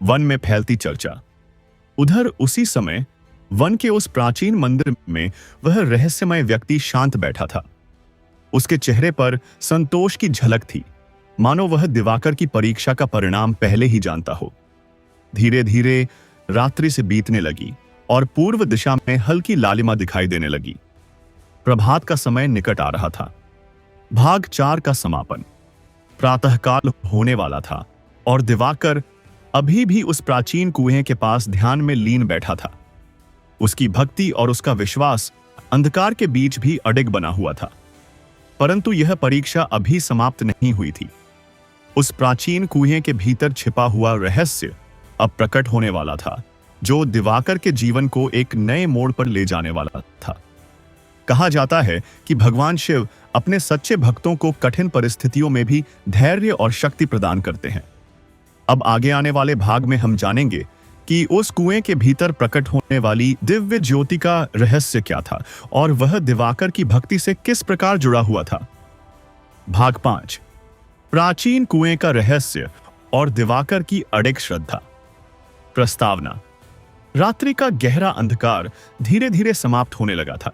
वन में फैलती चर्चा। उधर उसी समय वन के उस प्राचीन मंदिर में वह रहस्यमय व्यक्ति शांत बैठा था। उसके चेहरे पर संतोष की झलक थी, मानो वह दिवाकर की परीक्षा का परिणाम पहले ही जानता हो। धीरे धीरे रात्रि से बीतने लगी और पूर्व दिशा में हल्की लालिमा दिखाई देने लगी। प्रभात का समय निकट आ रहा था। भाग 4 का समापन। प्रातःकाल होने वाला था और दिवाकर अभी भी उस प्राचीन कुएं के पास ध्यान में लीन बैठा था। उसकी भक्ति और उसका विश्वास अंधकार के बीच भी अडिग बना हुआ था। परंतु यह परीक्षा अभी समाप्त नहीं हुई थी। उस प्राचीन कुएं के भीतर छिपा हुआ रहस्य अब प्रकट होने वाला था, जो दिवाकर के जीवन को एक नए मोड़ पर ले जाने वाला था। कहा जाता है कि भगवान शिव अपने सच्चे भक्तों को कठिन परिस्थितियों में भी धैर्य और शक्ति प्रदान करते हैं। अब आगे आने वाले भाग में हम जानेंगे कि उस कुएं के भीतर प्रकट होने वाली दिव्य ज्योति का रहस्य क्या था और वह दिवाकर की भक्ति से किस प्रकार जुड़ा हुआ था। भाग 5। प्राचीन कुएं का रहस्य और दिवाकर की अडिग श्रद्धा। प्रस्तावना। रात्रि का गहरा अंधकार धीरे धीरे समाप्त होने लगा था।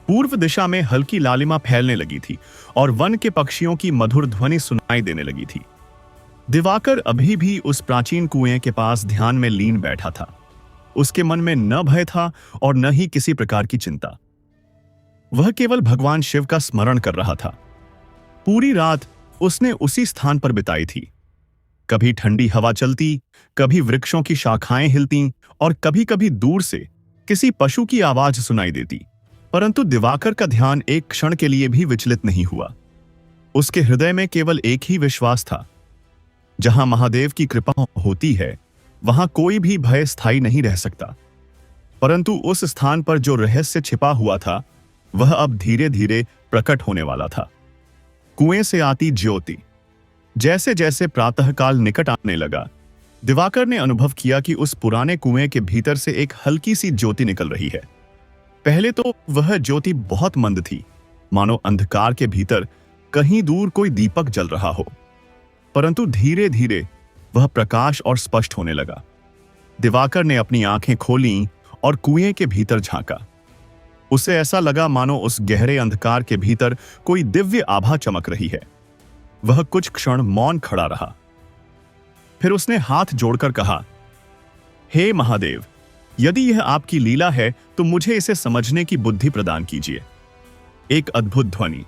पूर्व दिशा में हल्की लालिमा फैलने लगी थी और वन के पक्षियों की मधुर ध्वनि सुनाई देने लगी थी। दिवाकर अभी भी उस प्राचीन कुएं के पास ध्यान में लीन बैठा था। उसके मन में न भय था और न ही किसी प्रकार की चिंता। वह केवल भगवान शिव का स्मरण कर रहा था। पूरी रात उसने उसी स्थान पर बिताई थी। कभी ठंडी हवा चलती, कभी वृक्षों की शाखाएं हिलती और कभी कभी दूर से किसी पशु की आवाज सुनाई देती। परंतु दिवाकर का ध्यान एक क्षण के लिए भी विचलित नहीं हुआ। उसके हृदय में केवल एक ही विश्वास था, जहां महादेव की कृपा होती है वहां कोई भी भय स्थायी नहीं रह सकता। परंतु उस स्थान पर जो रहस्य छिपा हुआ था वह अब धीरे धीरे प्रकट होने वाला था। कुएं से आती ज्योति। जैसे जैसे प्रातःकाल निकट आने लगा, दिवाकर ने अनुभव किया कि उस पुराने कुएं के भीतर से एक हल्की सी ज्योति निकल रही है। पहले तो वह ज्योति बहुत मंद थी, मानो अंधकार के भीतर कहीं दूर कोई दीपक जल रहा हो। परंतु धीरे धीरे वह प्रकाश और स्पष्ट होने लगा। दिवाकर ने अपनी आंखें खोलीं और कुएं के भीतर झांका। उसे ऐसा लगा मानो उस गहरे अंधकार के भीतर कोई दिव्य आभा चमक रही है। वह कुछ क्षण मौन खड़ा रहा। फिर उसने हाथ जोड़कर कहा, हे महादेव, यदि यह आपकी लीला है तो मुझे इसे समझने की बुद्धि प्रदान कीजिए। एक अद्भुत ध्वनि।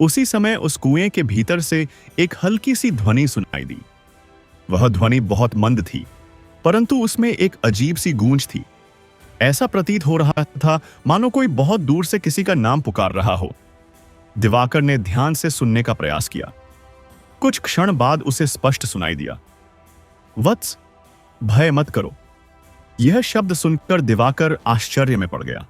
उसी समय उस कुएं के भीतर से एक हल्की सी ध्वनि सुनाई दी। वह ध्वनि बहुत मंद थी, परंतु उसमें एक अजीब सी गूंज थी। ऐसा प्रतीत हो रहा था मानो कोई बहुत दूर से किसी का नाम पुकार रहा हो। दिवाकर ने ध्यान से सुनने का प्रयास किया। कुछ क्षण बाद उसे स्पष्ट सुनाई दिया, वत्स, भय मत करो। यह शब्द सुनकर दिवाकर आश्चर्य में पड़ गया।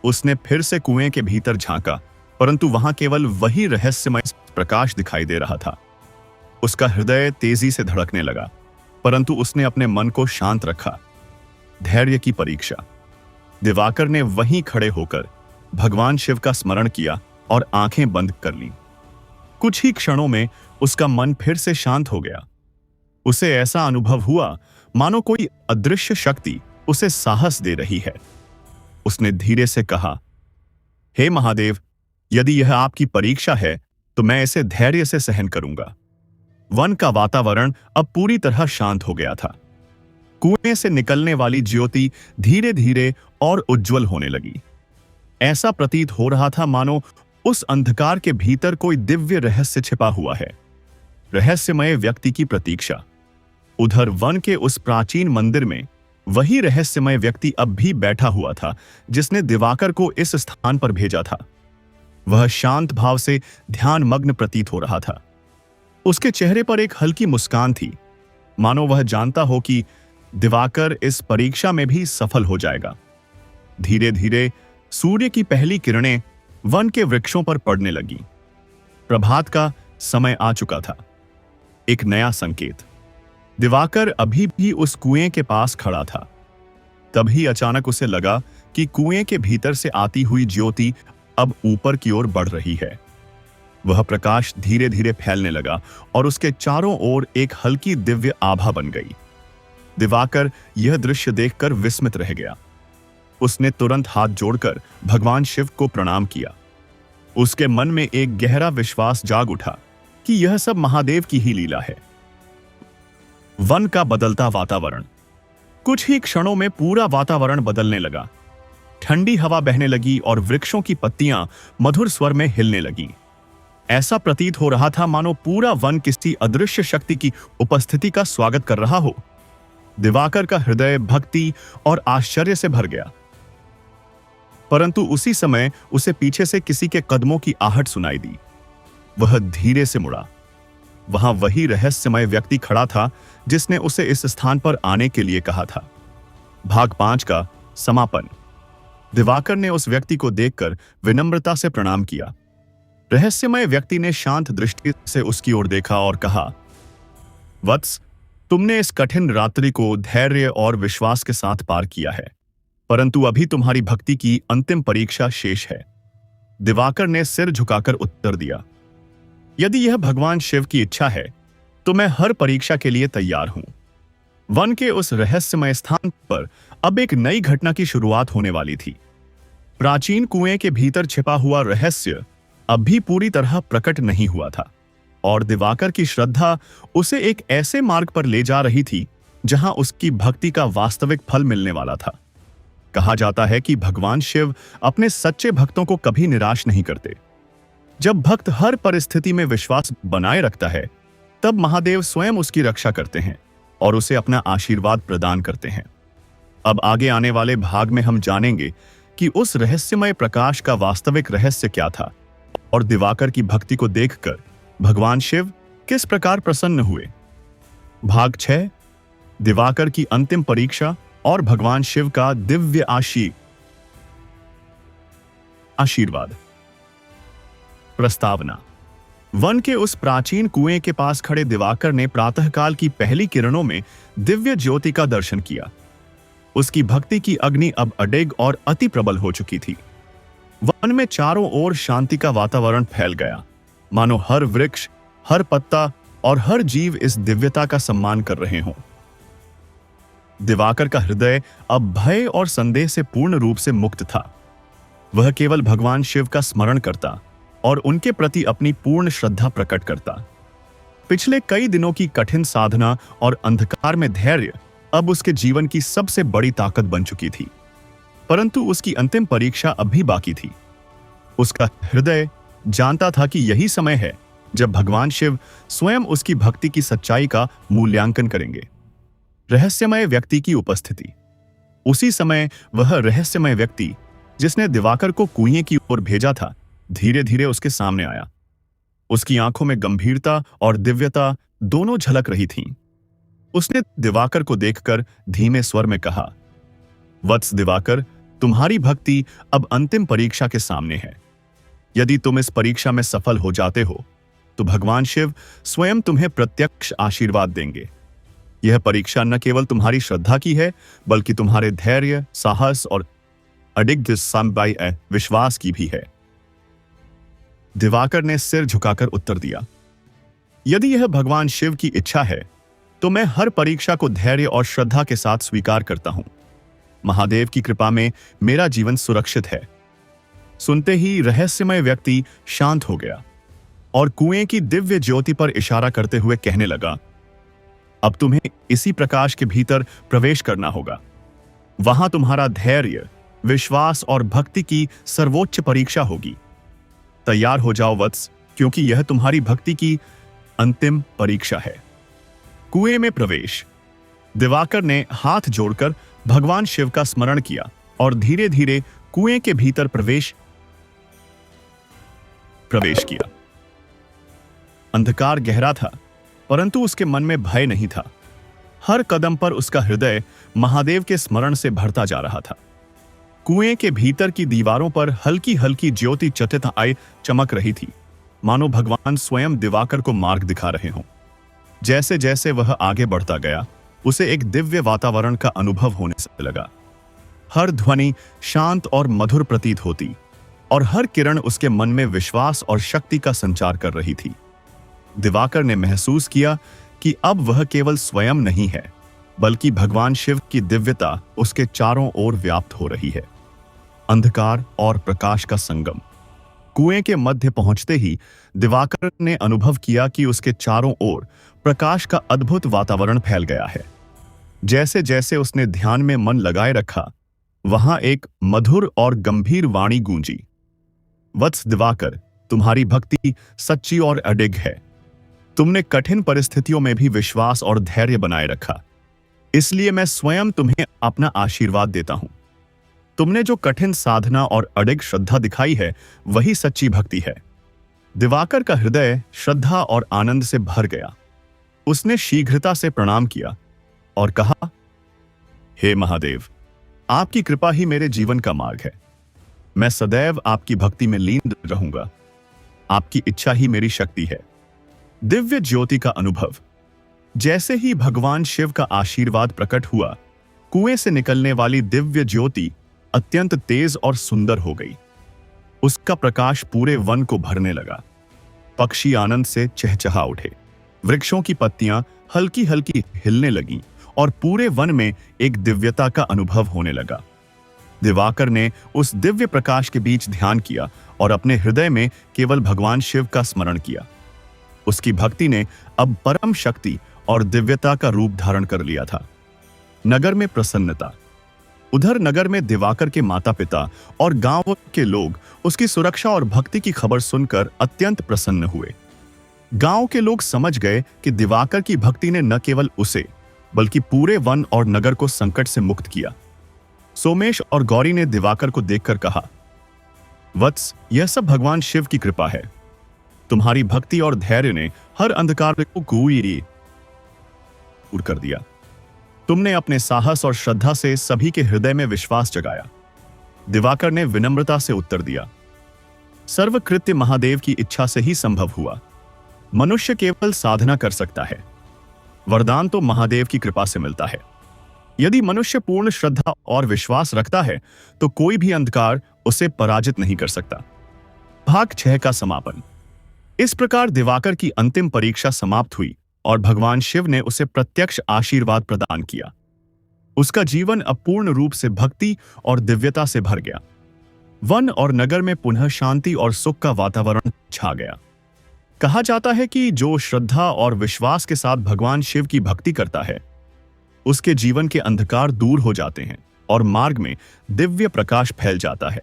उसने फिर से कुएं के भीतर झांका, परंतु वहां केवल वही रहस्यमय प्रकाश दिखाई दे रहा था। उसका हृदय तेजी से धड़कने लगा, परंतु उसने अपने मन को शांत रखा। धैर्य की परीक्षा। दिवाकर ने वहीं खड़े होकर भगवान शिव का स्मरण किया और आंखें बंद कर लीं। कुछ ही क्षणों में उसका मन फिर से शांत हो गया। उसे ऐसा अनुभव हुआ मानो कोई अदृश्य शक्ति उसे साहस दे रही है। उसने धीरे से कहा, हे महादेव, यदि यह आपकी परीक्षा है तो मैं इसे धैर्य से सहन करूंगा। वन का वातावरण अब पूरी तरह शांत हो गया था। कुएं से निकलने वाली ज्योति धीरे धीरे और उज्जवल होने लगी। ऐसा प्रतीत हो रहा था मानो उस अंधकार के भीतर कोई दिव्य रहस्य छिपा हुआ है। रहस्यमय व्यक्ति की प्रतीक्षा। उधर वन के उस प्राचीन मंदिर में वही रहस्यमय व्यक्ति अब भी बैठा हुआ था जिसने दिवाकर को इस स्थान पर भेजा था। वह शांत भाव से ध्यान मग्न प्रतीत हो रहा था। उसके चेहरे पर एक हल्की मुस्कान थी, मानो वह जानता हो कि दिवाकर इस परीक्षा में भी सफल हो जाएगा। धीरे धीरे सूर्य की पहली किरणें वन के वृक्षों पर पड़ने लगी। प्रभात का समय आ चुका था। एक नया संकेत। दिवाकर अभी भी उस कुएं के पास खड़ा था। तभी अचानक उसे लगा कि कुएं के भीतर से आती हुई ज्योति अब ऊपर की ओर बढ़ रही है। वह प्रकाश धीरे धीरे फैलने लगा और उसके चारों ओर एक हल्की दिव्य आभा बन गई। दिवाकर यह दृश्य देखकर विस्मित रह गया। उसने तुरंत हाथ जोड़कर भगवान शिव को प्रणाम किया। उसके मन में एक गहरा विश्वास जाग उठा कि यह सब महादेव की ही लीला है। वन का बदलता वातावरण। कुछ ही क्षणों में पूरा वातावरण बदलने लगा। ठंडी हवा बहने लगी और वृक्षों की पत्तियां मधुर स्वर में हिलने लगीं। ऐसा प्रतीत हो रहा था मानो पूरा वन किसी अदृश्य शक्ति की उपस्थिति का स्वागत कर रहा हो। दिवाकर का हृदय भक्ति और आश्चर्य से भर गया। परंतु उसी समय उसे पीछे से किसी के कदमों की आहट सुनाई दी। वह धीरे से मुड़ा। वहां वही रहस्यमय व्यक्ति खड़ा था जिसने उसे इस स्थान पर आने के लिए कहा था। भाग 5 का समापन। दिवाकर ने उस व्यक्ति को देखकर विनम्रता से प्रणाम किया। रहस्यमय व्यक्ति ने शांत दृष्टि से उसकी ओर देखा और कहा, वत्स, तुमने इस कठिन रात्रि को धैर्य और विश्वास के साथ पार किया है, परंतु अभी तुम्हारी भक्ति की अंतिम परीक्षा शेष है। दिवाकर ने सिर झुकाकर उत्तर दिया, यदि यह भगवान शिव की इच्छा है तो मैं हर परीक्षा के लिए तैयार हूं। वन के उस रहस्यमय स्थान पर अब एक नई घटना की शुरुआत होने वाली थी। प्राचीन कुएं के भीतर छिपा हुआ रहस्य अब भी पूरी तरह प्रकट नहीं हुआ था और दिवाकर की श्रद्धा उसे एक ऐसे मार्ग पर ले जा रही थी जहां उसकी भक्ति का वास्तविक फल मिलने वाला था। कहा जाता है कि भगवान शिव अपने सच्चे भक्तों को कभी निराश नहीं करते। जब भक्त हर परिस्थिति में विश्वास बनाए रखता है, तब महादेव स्वयं उसकी रक्षा करते हैं और उसे अपना आशीर्वाद प्रदान करते हैं। अब आगे आने वाले भाग में हम जानेंगे कि उस रहस्यमय प्रकाश का वास्तविक रहस्य क्या था और दिवाकर की भक्ति को देखकर भगवान शिव किस प्रकार प्रसन्न हुए। भाग 6, दिवाकर की अंतिम परीक्षा और भगवान शिव का दिव्य आशीर्वाद। प्रस्तावना। वन के उस प्राचीन कुएं के पास खड़े दिवाकर ने प्रातःकाल की पहली किरणों में दिव्य ज्योति का दर्शन किया। उसकी भक्ति की अग्नि अब अडिग और अति प्रबल हो चुकी थी। वन में चारों ओर शांति का वातावरण फैल गया, मानो हर वृक्ष, हर पत्ता और हर जीव इस दिव्यता का सम्मान कर रहे हों। दिवाकर का हृदय अब भय और संदेह से पूर्ण रूप से मुक्त था। वह केवल भगवान शिव का स्मरण करता और उनके प्रति अपनी पूर्ण श्रद्धा प्रकट करता। पिछले कई दिनों की कठिन साधना और अंधकार में धैर्य अब उसके जीवन की सबसे बड़ी ताकत बन चुकी थी। परंतु उसकी अंतिम परीक्षा अब भी बाकी थी। उसका हृदय जानता था कि यही समय है जब भगवान शिव स्वयं उसकी भक्ति की सच्चाई का मूल्यांकन करेंगे। रहस्यमय व्यक्ति की उपस्थिति। उसी समय वह रहस्यमय व्यक्ति जिसने दिवाकर को कुएं की ओर भेजा था, धीरे धीरे उसके सामने आया। उसकी आंखों में गंभीरता और दिव्यता दोनों झलक रही थीं। उसने दिवाकर को देखकर धीमे स्वर में कहा, वत्स दिवाकर, तुम्हारी भक्ति अब अंतिम परीक्षा के सामने है। यदि तुम इस परीक्षा में सफल हो जाते हो तो भगवान शिव स्वयं तुम्हें प्रत्यक्ष आशीर्वाद देंगे। यह परीक्षा न केवल तुम्हारी श्रद्धा की है, बल्कि तुम्हारे धैर्य, साहस और अडिग विश्वास की भी है। दिवाकर ने सिर झुकाकर उत्तर दिया, यदि यह भगवान शिव की इच्छा है तो मैं हर परीक्षा को धैर्य और श्रद्धा के साथ स्वीकार करता हूं। महादेव की कृपा में मेरा जीवन सुरक्षित है। सुनते ही रहस्यमय व्यक्ति शांत हो गया और कुएं की दिव्य ज्योति पर इशारा करते हुए कहने लगा, अब तुम्हें इसी प्रकाश के भीतर प्रवेश करना होगा। वहां तुम्हारा धैर्य, विश्वास और भक्ति की सर्वोच्च परीक्षा होगी। तैयार हो जाओ वत्स, क्योंकि यह तुम्हारी भक्ति की अंतिम परीक्षा है। कुएं में प्रवेश। दिवाकर ने हाथ जोड़कर भगवान शिव का स्मरण किया और धीरे धीरे कुएं के भीतर प्रवेश किया। अंधकार गहरा था, परंतु उसके मन में भय नहीं था। हर कदम पर उसका हृदय महादेव के स्मरण से भरता जा रहा था। कुएं के भीतर की दीवारों पर हल्की हल्की ज्योति चतुर्थाई चमक रही थी, मानो भगवान स्वयं दिवाकर को मार्ग दिखा रहे हों। जैसे जैसे वह आगे बढ़ता गया, उसे एक दिव्य वातावरण का अनुभव होने से लगा। हर ध्वनि शांत और मधुर प्रतीत होती और हर किरण उसके मन में विश्वास और शक्ति का संचार कर रही थी। दिवाकर ने महसूस किया कि अब वह केवल स्वयं नहीं है, बल्कि भगवान शिव की दिव्यता उसके चारों ओर व्याप्त हो रही है। अंधकार और प्रकाश का संगम। कुएं के मध्य पहुंचते ही दिवाकर ने अनुभव किया कि उसके चारों ओर प्रकाश का अद्भुत वातावरण फैल गया है। जैसे जैसे उसने ध्यान में मन लगाए रखा, वहां एक मधुर और गंभीर वाणी गूंजी, वत्स दिवाकर, तुम्हारी भक्ति सच्ची और अडिग है। तुमने कठिन परिस्थितियों में भी विश्वास और धैर्य बनाए रखा, इसलिए मैं स्वयं तुम्हें अपना आशीर्वाद देता हूं। तुमने जो कठिन साधना और अडिग श्रद्धा दिखाई है, वही सच्ची भक्ति है। दिवाकर का हृदय श्रद्धा और आनंद से भर गया। उसने शीघ्रता से प्रणाम किया और कहा, हे महादेव, आपकी कृपा ही मेरे जीवन का मार्ग है। मैं सदैव आपकी भक्ति में लीन रहूंगा। आपकी इच्छा ही मेरी शक्ति है। दिव्य ज्योति का अनुभव। जैसे ही भगवान शिव का आशीर्वाद प्रकट हुआ, कुएं से निकलने वाली दिव्य ज्योति अत्यंत तेज और सुंदर हो गई। उसका प्रकाश पूरे वन को भरने लगा। पक्षी आनंद से चहचहा उठे। वृक्षों की पत्तियां हल्की हल्की हिलने लगीं और पूरे वन में एक दिव्यता का अनुभव होने लगा। दिवाकर ने उस दिव्य प्रकाश के बीच ध्यान किया और अपने हृदय में केवल भगवान शिव का स्मरण किया। उसकी भक्ति ने अब परम शक्ति और दिव्यता का रूप धारण कर लिया था। नगर में प्रसन्नता। उधर नगर में दिवाकर के माता पिता और गांव के लोग उसकी सुरक्षा और भक्ति की खबर सुनकर अत्यंत प्रसन्न हुए। गांव के लोग समझ गए कि दिवाकर की भक्ति ने न केवल उसे बल्कि पूरे वन और नगर को संकट से मुक्त किया। सोमेश और गौरी ने दिवाकर को देखकर कहा, वत्स, यह सब भगवान शिव की कृपा है। तुम्हारी भक्ति और धैर्य ने हर अंधकार को दूर कर दिया। तुमने अपने साहस और श्रद्धा से सभी के हृदय में विश्वास जगाया। दिवाकर ने विनम्रता से उत्तर दिया, सर्वकृत्य महादेव की इच्छा से ही संभव हुआ। मनुष्य केवल साधना कर सकता है, वरदान तो महादेव की कृपा से मिलता है। यदि मनुष्य पूर्ण श्रद्धा और विश्वास रखता है तो कोई भी अंधकार उसे पराजित नहीं कर सकता। भाग 6 का समापन। इस प्रकार दिवाकर की अंतिम परीक्षा समाप्त हुई और भगवान शिव ने उसे प्रत्यक्ष आशीर्वाद प्रदान किया। उसका जीवन अब पूर्ण रूप से भक्ति और दिव्यता से भर गया। वन और नगर में पुनः शांति और सुख का वातावरण छा गया। कहा जाता है कि जो श्रद्धा और विश्वास के साथ भगवान शिव की भक्ति करता है, उसके जीवन के अंधकार दूर हो जाते हैं और मार्ग में दिव्य प्रकाश फैल जाता है।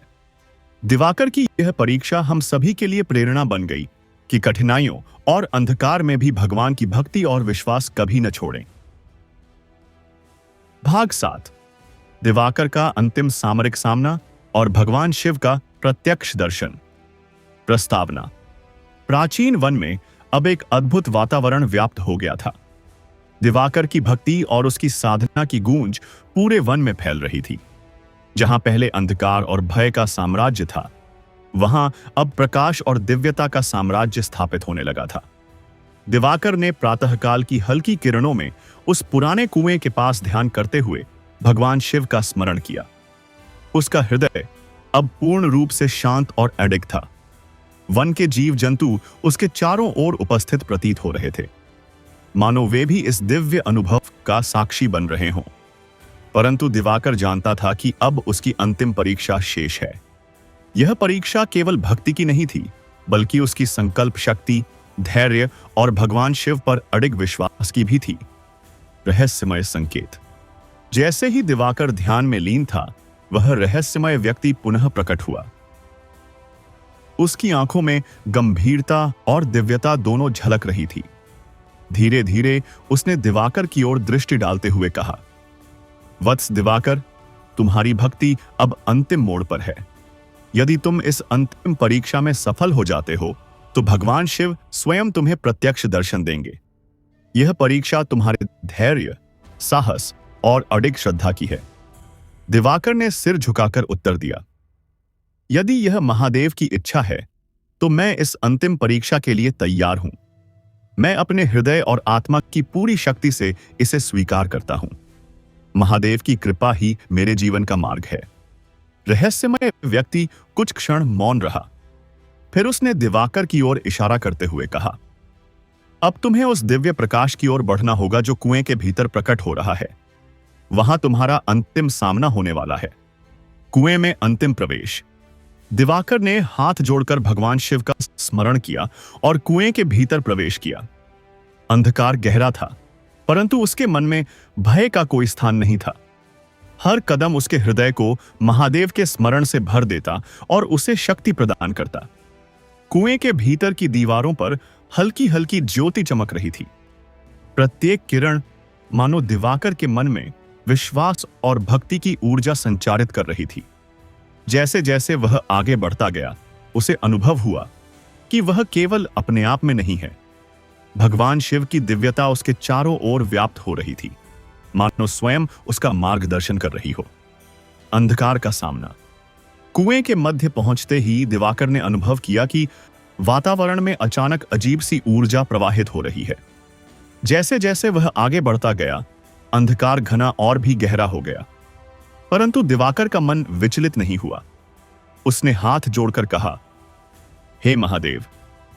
दिवाकर की यह परीक्षा हम सभी के लिए प्रेरणा बन गई कि कठिनाइयों और अंधकार में भी भगवान की भक्ति और विश्वास कभी न छोड़ें। भाग 7। दिवाकर का अंतिम सामरिक सामना और भगवान शिव का प्रत्यक्ष दर्शन। प्रस्तावना। प्राचीन वन में अब एक अद्भुत वातावरण व्याप्त हो गया था। दिवाकर की भक्ति और उसकी साधना की गूंज पूरे वन में फैल रही थी। जहां पहले अंधकार और भय का साम्राज्य था, वहां अब प्रकाश और दिव्यता का साम्राज्य स्थापित होने लगा था। दिवाकर ने प्रातःकाल की हल्की किरणों में उस पुराने कुएं के पास ध्यान करते हुए भगवान शिव का स्मरण किया। उसका हृदय अब पूर्ण रूप से शांत और अडिग था। वन के जीव जंतु उसके चारों ओर उपस्थित प्रतीत हो रहे थे, मानो वे भी इस दिव्य अनुभव का साक्षी बन रहे हों। परंतु दिवाकर जानता था कि अब उसकी अंतिम परीक्षा शेष है। यह परीक्षा केवल भक्ति की नहीं थी, बल्कि उसकी संकल्प शक्ति, धैर्य और भगवान शिव पर अडिग विश्वास की भी थी। रहस्यमय संकेत। जैसे ही दिवाकर ध्यान में लीन था, वह रहस्यमय व्यक्ति पुनः प्रकट हुआ। उसकी आंखों में गंभीरता और दिव्यता दोनों झलक रही थी। धीरे धीरे उसने दिवाकर की ओर दृष्टि डालते हुए कहा, वत्स दिवाकर, तुम्हारी भक्ति अब अंतिम मोड़ पर है। यदि तुम इस अंतिम परीक्षा में सफल हो जाते हो तो भगवान शिव स्वयं तुम्हें प्रत्यक्ष दर्शन देंगे। यह परीक्षा तुम्हारे धैर्य, साहस और अडिग श्रद्धा की है। दिवाकर ने सिर झुकाकर उत्तर दिया, यदि यह महादेव की इच्छा है तो मैं इस अंतिम परीक्षा के लिए तैयार हूं। मैं अपने हृदय और आत्मा की पूरी शक्ति से इसे स्वीकार करता हूं। महादेव की कृपा ही मेरे जीवन का मार्ग है। रहस्यमय व्यक्ति कुछ क्षण मौन रहा। फिर उसने दिवाकर की ओर इशारा करते हुए कहा, अब तुम्हें उस दिव्य प्रकाश की ओर बढ़ना होगा जो कुएं के भीतर प्रकट हो रहा है। वहां तुम्हारा अंतिम सामना होने वाला है। कुएं में अंतिम प्रवेश। दिवाकर ने हाथ जोड़कर भगवान शिव का स्मरण किया और कुएं के भीतर प्रवेश किया। अंधकार गहरा था, परंतु उसके मन में भय का कोई स्थान नहीं था। हर कदम उसके हृदय को महादेव के स्मरण से भर देता और उसे शक्ति प्रदान करता। कुएं के भीतर की दीवारों पर हल्की हल्की ज्योति चमक रही थी। प्रत्येक किरण मानो दिवाकर के मन में विश्वास और भक्ति की ऊर्जा संचारित कर रही थी। जैसे जैसे वह आगे बढ़ता गया, उसे अनुभव हुआ कि वह केवल अपने आप में नहीं है। भगवान शिव की दिव्यता उसके चारों ओर व्याप्त हो रही थी, मानो स्वयं उसका मार्गदर्शन कर रही हो। अंधकार का सामना। कुएं के मध्य पहुंचते ही दिवाकर ने अनुभव किया कि वातावरण में अचानक अजीब सी ऊर्जा प्रवाहित हो रही है। जैसे जैसे वह आगे बढ़ता गया, अंधकार घना और भी गहरा हो गया, परंतु दिवाकर का मन विचलित नहीं हुआ। उसने हाथ जोड़कर कहा, हे महादेव,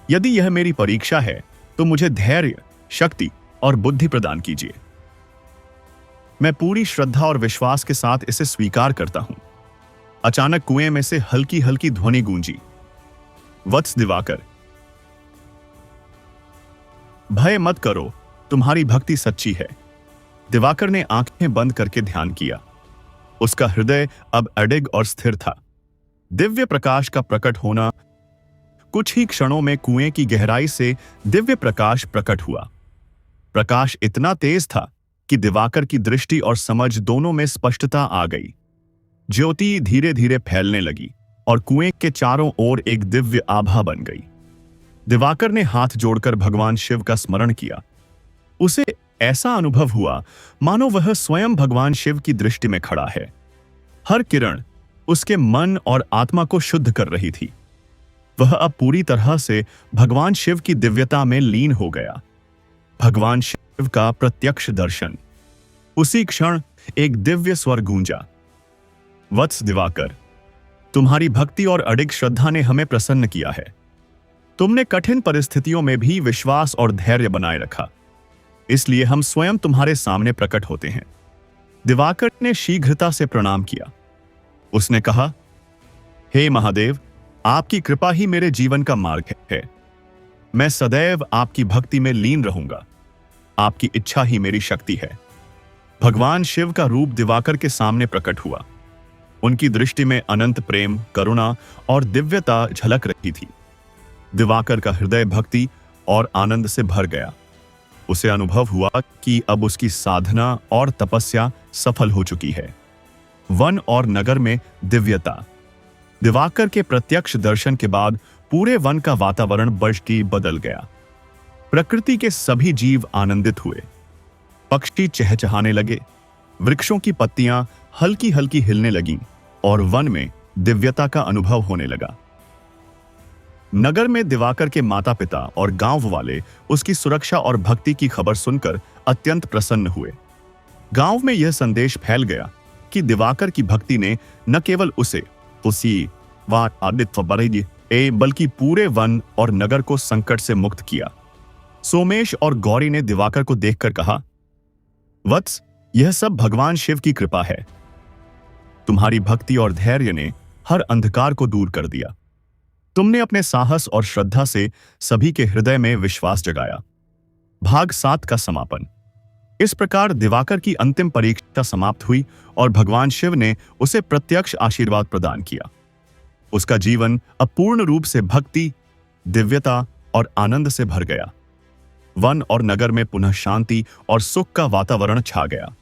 यदि यह मेरी परीक्षा है तो मुझे धैर्य, शक्ति और बुद्धि प्रदान कीजिए। मैं पूरी श्रद्धा और विश्वास के साथ इसे स्वीकार करता हूं। अचानक कुएं में से हल्की हल्की ध्वनि गूंजी, वत्स दिवाकर, भय मत करो, तुम्हारी भक्ति सच्ची है। दिवाकर ने आंखें बंद करके ध्यान किया। उसका हृदय अब अडिग और स्थिर था। दिव्य प्रकाश का प्रकट होना। कुछ ही क्षणों में कुएं की गहराई से दिव्य प्रकाश प्रकट हुआ। प्रकाश इतना तेज था कि दिवाकर की दृष्टि और समझ दोनों में स्पष्टता आ गई। ज्योति धीरे धीरे फैलने लगी और कुएं के चारों ओर एक दिव्य आभा बन गई। दिवाकर ने हाथ जोड़कर भगवान शिव का स्मरण किया। उसे ऐसा अनुभव हुआ मानो वह स्वयं भगवान शिव की दृष्टि में खड़ा है। हर किरण उसके मन और आत्मा को शुद्ध कर रही थी। वह अब पूरी तरह से भगवान शिव की दिव्यता में लीन हो गया। भगवान शिव का प्रत्यक्ष दर्शन। उसी क्षण एक दिव्य स्वर गूंजा, वत्स दिवाकर, तुम्हारी भक्ति और अडिग श्रद्धा ने हमें प्रसन्न किया है। तुमने कठिन परिस्थितियों में भी विश्वास और धैर्य बनाए रखा, इसलिए हम स्वयं तुम्हारे सामने प्रकट होते हैं। दिवाकर ने शीघ्रता से प्रणाम किया। उसने कहा, हे महादेव, आपकी कृपा ही मेरे जीवन का मार्ग है। मैं सदैव आपकी भक्ति में लीन रहूंगा। आपकी इच्छा ही मेरी शक्ति है। भगवान शिव का रूप दिवाकर के सामने प्रकट हुआ। उनकी दृष्टि में अनंत प्रेम, करुणा और दिव्यता झलक रही थी। दिवाकर का हृदय भक्ति और आनंद से भर गया। उसे अनुभव हुआ कि अब उसकी साधना और तपस्या सफल हो चुकी है। वन और नगर में दिव्यता। दिवाकर के प्रत्यक्ष दर्शन के बाद पूरे वन का वातावरण बड़ी बदल गया। प्रकृति के सभी जीव आनंदित हुए। पक्षी चहचहाने लगे, वृक्षों की पत्तियां हल्की हल्की हिलने लगीं और वन में दिव्यता का अनुभव होने लगा। नगर में दिवाकर के माता पिता और गांव वाले उसकी सुरक्षा और भक्ति की खबर सुनकर अत्यंत प्रसन्न हुए। गांव में यह संदेश फैल गया कि दिवाकर की भक्ति ने न केवल उसे बल्कि पूरे वन और नगर को संकट से मुक्त किया। सोमेश और गौरी ने दिवाकर को देखकर कहा, वत्स, यह सब भगवान शिव की कृपा है। तुम्हारी भक्ति और धैर्य ने हर अंधकार को दूर कर दिया। तुमने अपने साहस और श्रद्धा से सभी के हृदय में विश्वास जगाया। भाग 7 का समापन। इस प्रकार दिवाकर की अंतिम परीक्षा समाप्त हुई और भगवान शिव ने उसे प्रत्यक्ष आशीर्वाद प्रदान किया। उसका जीवन अब पूर्ण रूप से भक्ति, दिव्यता और आनंद से भर गया। वन और नगर में पुनः शांति और सुख का वातावरण छा गया।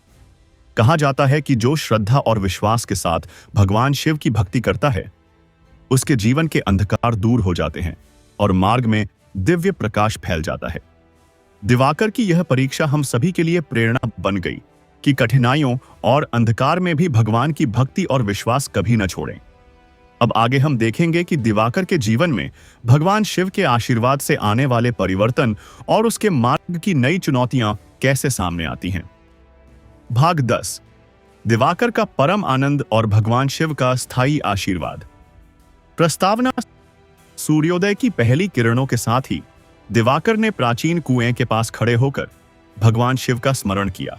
कहा जाता है कि जो श्रद्धा और विश्वास के साथ भगवान शिव की भक्ति करता है, उसके जीवन के अंधकार दूर हो जाते हैं और मार्ग में दिव्य प्रकाश फैल जाता है। दिवाकर की यह परीक्षा हम सभी के लिए प्रेरणा बन गई कि कठिनाइयों और अंधकार में भी भगवान की भक्ति और विश्वास कभी न छोड़ें। अब आगे हम देखेंगे कि दिवाकर के जीवन में भगवान शिव के आशीर्वाद से आने वाले परिवर्तन और उसके मार्ग की नई चुनौतियां कैसे सामने आती हैं। भाग 10। दिवाकर का परम आनंद और भगवान शिव का स्थायी आशीर्वाद। प्रस्तावना। सूर्योदय की पहली किरणों के साथ ही दिवाकर ने प्राचीन कुएं के पास खड़े होकर भगवान शिव का स्मरण किया।